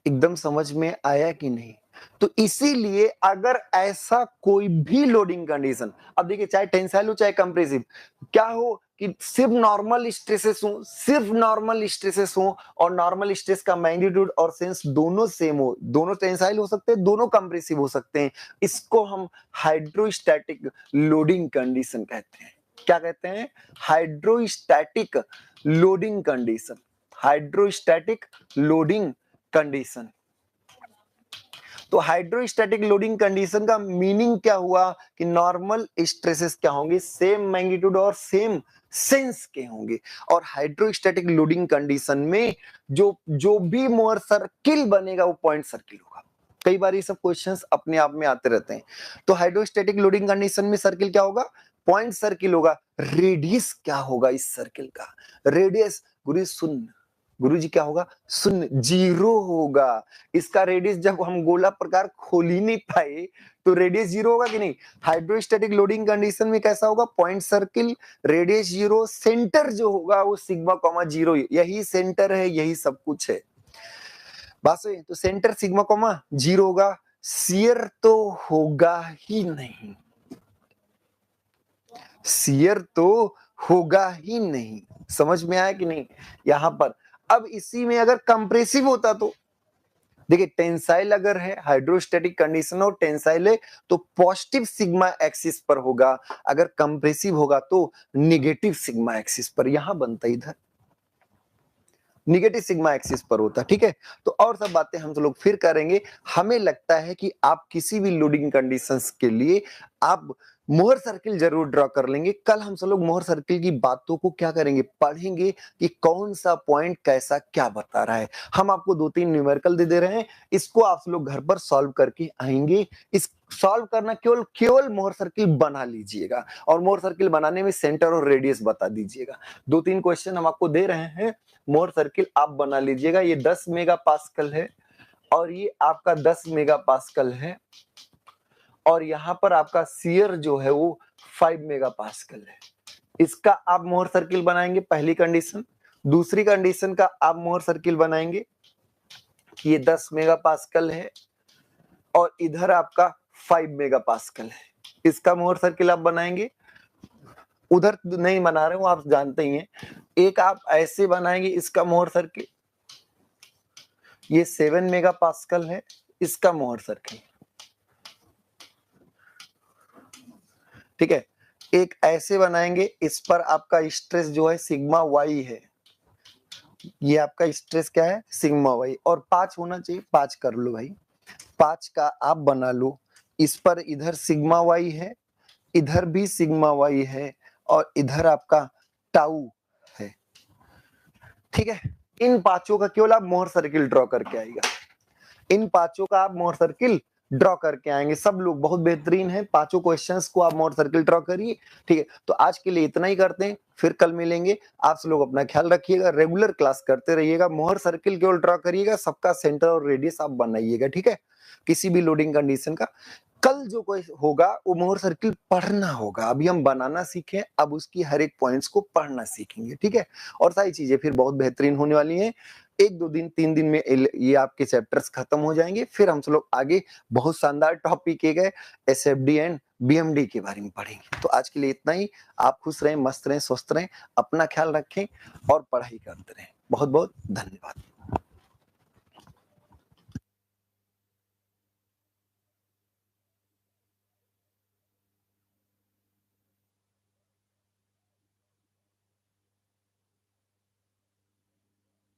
एकदम समझ में आया कि नहीं? तो इसीलिए अगर ऐसा कोई भी लोडिंग कंडीशन, अब देखिए चाहे टेंसाइल हो चाहे कंप्रेसिव, क्या हो कि सिर्फ नॉर्मल स्ट्रेसेस हो, सिर्फ नॉर्मल स्ट्रेसेस हो, और नॉर्मल स्ट्रेस का मैग्नीट्यूड और सेंस दोनों सेम हो, दोनों टेंसाइल हो सकते हैं, दोनों कंप्रेसिव हो सकते हैं, इसको हम हाइड्रोस्टैटिक लोडिंग कंडीशन कहते हैं। क्या कहते हैं? Hydrostatic loading condition, hydrostatic loading condition. तो हाइड्रोस्टैटिक लोडिंग कंडीशन का मीनिंग क्या हुआ कि नॉर्मल स्ट्रेसेस क्या होंगे, सेम मैग्नीट्यूड और सेम सेंस के होंगे, और हाइड्रोस्टैटिक लोडिंग कंडीशन में जो भी मोर सर्किल बनेगा वो पॉइंट सर्किल होगा। कई बार ये सब क्वेश्चंस अपने आप में आते रहते हैं। तो हाइड्रोस्टैटिक लोडिंग कंडीशन में सर्किल क्या होगा, पॉइंट सर्किल होगा, रेडियस क्या होगा इस सर्किल का? रेडियस गुरु शून्य, गुरुजी क्या होगा? शून्य, जीरो होगा। इसका रेडियस जब हम गोला प्रकार खोल ही नहीं पाए तो रेडियस जीरो होगा कि नहीं? हाइड्रोस्टैटिक लोडिंग कंडीशन में कैसा होगा? Point circle, radius zero, centre जो होगा वो सिग्मा कॉमा जीरो, यही सेंटर है, यही सब कुछ है। बस तो सेंटर सिग्मा कॉमा जीरो होगा, शियर तो होगा ही नहीं, शियर तो होगा ही नहीं। समझ में आया कि नहीं? यहां पर अब इसी में अगर कंप्रेसिव होता तो देखिए, टेंसाइल अगर है, हाइड्रोस्टैटिक कंडीशन और टेंसाइल है तो पॉजिटिव सिग्मा एक्सिस पर होगा, अगर कंप्रेसिव होगा तो निगेटिव सिग्मा एक्सिस पर। यहां बनता इधर निगेटिव सिग्मा एक्सिस पर होता, ठीक है। तो और सब बातें हम तो लोग फिर करेंगे। हमें लगता है कि आप किसी भी लोडिंग कंडीशंस के लिए आप मोहर सर्किल जरूर ड्रॉ कर लेंगे। कल हम सब लोग मोहर सर्किल की बातों को क्या करेंगे? पढ़ेंगे कि कौन सा पॉइंट कैसा क्या बता रहा है। हम आपको 2-3 न्यूमेरिकल दे रहे हैं, इसको आप लोग घर पर सॉल्व करके आएंगे। इस सॉल्व करना केवल मोहर सर्किल बना लीजिएगा और मोहर सर्किल बनाने में सेंटर और रेडियस बता दीजिएगा। 2-3 क्वेश्चन हम आपको दे रहे हैं, मोहर सर्किल आप बना लीजिएगा। ये 10 मेगा पास्कल है और ये आपका 10 मेगा पास्कल है और यहाँ पर आपका शियर जो है वो 5 मेगा पास्कल है। इसका आप मोहर सर्किल बनाएंगे, पहली कंडीशन। दूसरी कंडीशन का आप मोहर सर्किल बनाएंगे कि ये 10 मेगा पास्कल है और इधर आपका 5 मेगा पास्कल है। इसका मोहर सर्किल आप बनाएंगे, उधर नहीं बना रहे हो, आप जानते ही हैं। एक आप ऐसे बनाएंगे, इसका मोहर सर्किल, ये 7 मेगा पास्कल है, इसका मोहर सर्किल, ठीक है। एक ऐसे बनाएंगे, इस पर आपका स्ट्रेस जो है सिग्मा वाई है, ये आपका स्ट्रेस क्या है? Sigma y. और 5 होना चाहिए, 5 कर लो भाई, 5 का आप बना लो। इस पर इधर सिग्मा वाई है, इधर भी सिग्मा वाई है और इधर आपका टाउ है, ठीक है। इन पांचों का केवल आप मोहर सर्किल ड्रॉ करके आएगा, इन पांचों का आप मोहर सर्किल ड्रॉ करके आएंगे। सब लोग बहुत बेहतरीन है, पांचों क्वेश्चंस को आप मोहर सर्किल ड्रॉ करिए, ठीक है। तो आज के लिए इतना ही करते हैं, फिर कल मिलेंगे। आप लोग अपना ख्याल रखिएगा, रेगुलर क्लास करते रहिएगा, मोहर सर्किल केवल ड्रॉ करिएगा, सबका सेंटर और रेडियस आप बनाइएगा, ठीक है, किसी भी लोडिंग कंडीशन का। कल जो कोई होगा वो मोहर सर्किल पढ़ना होगा, अभी हम बनाना सीखे, अब उसकी हर एक पॉइंट्स को पढ़ना सीखेंगे, ठीक है। और सारी चीजें फिर बहुत बेहतरीन होने वाली हैं। 1-2 दिन 3 दिन में ये आपके चैप्टर्स खत्म हो जाएंगे, फिर हम लोग आगे बहुत शानदार टॉपिक के गए एसएफडी एंड बीएमडी के बारे में पढ़ेंगे। तो आज के लिए इतना ही। आप खुश रहें, मस्त रहें, स्वस्थ रहें, अपना ख्याल रखें और पढ़ाई करते रहें। बहुत बहुत धन्यवाद।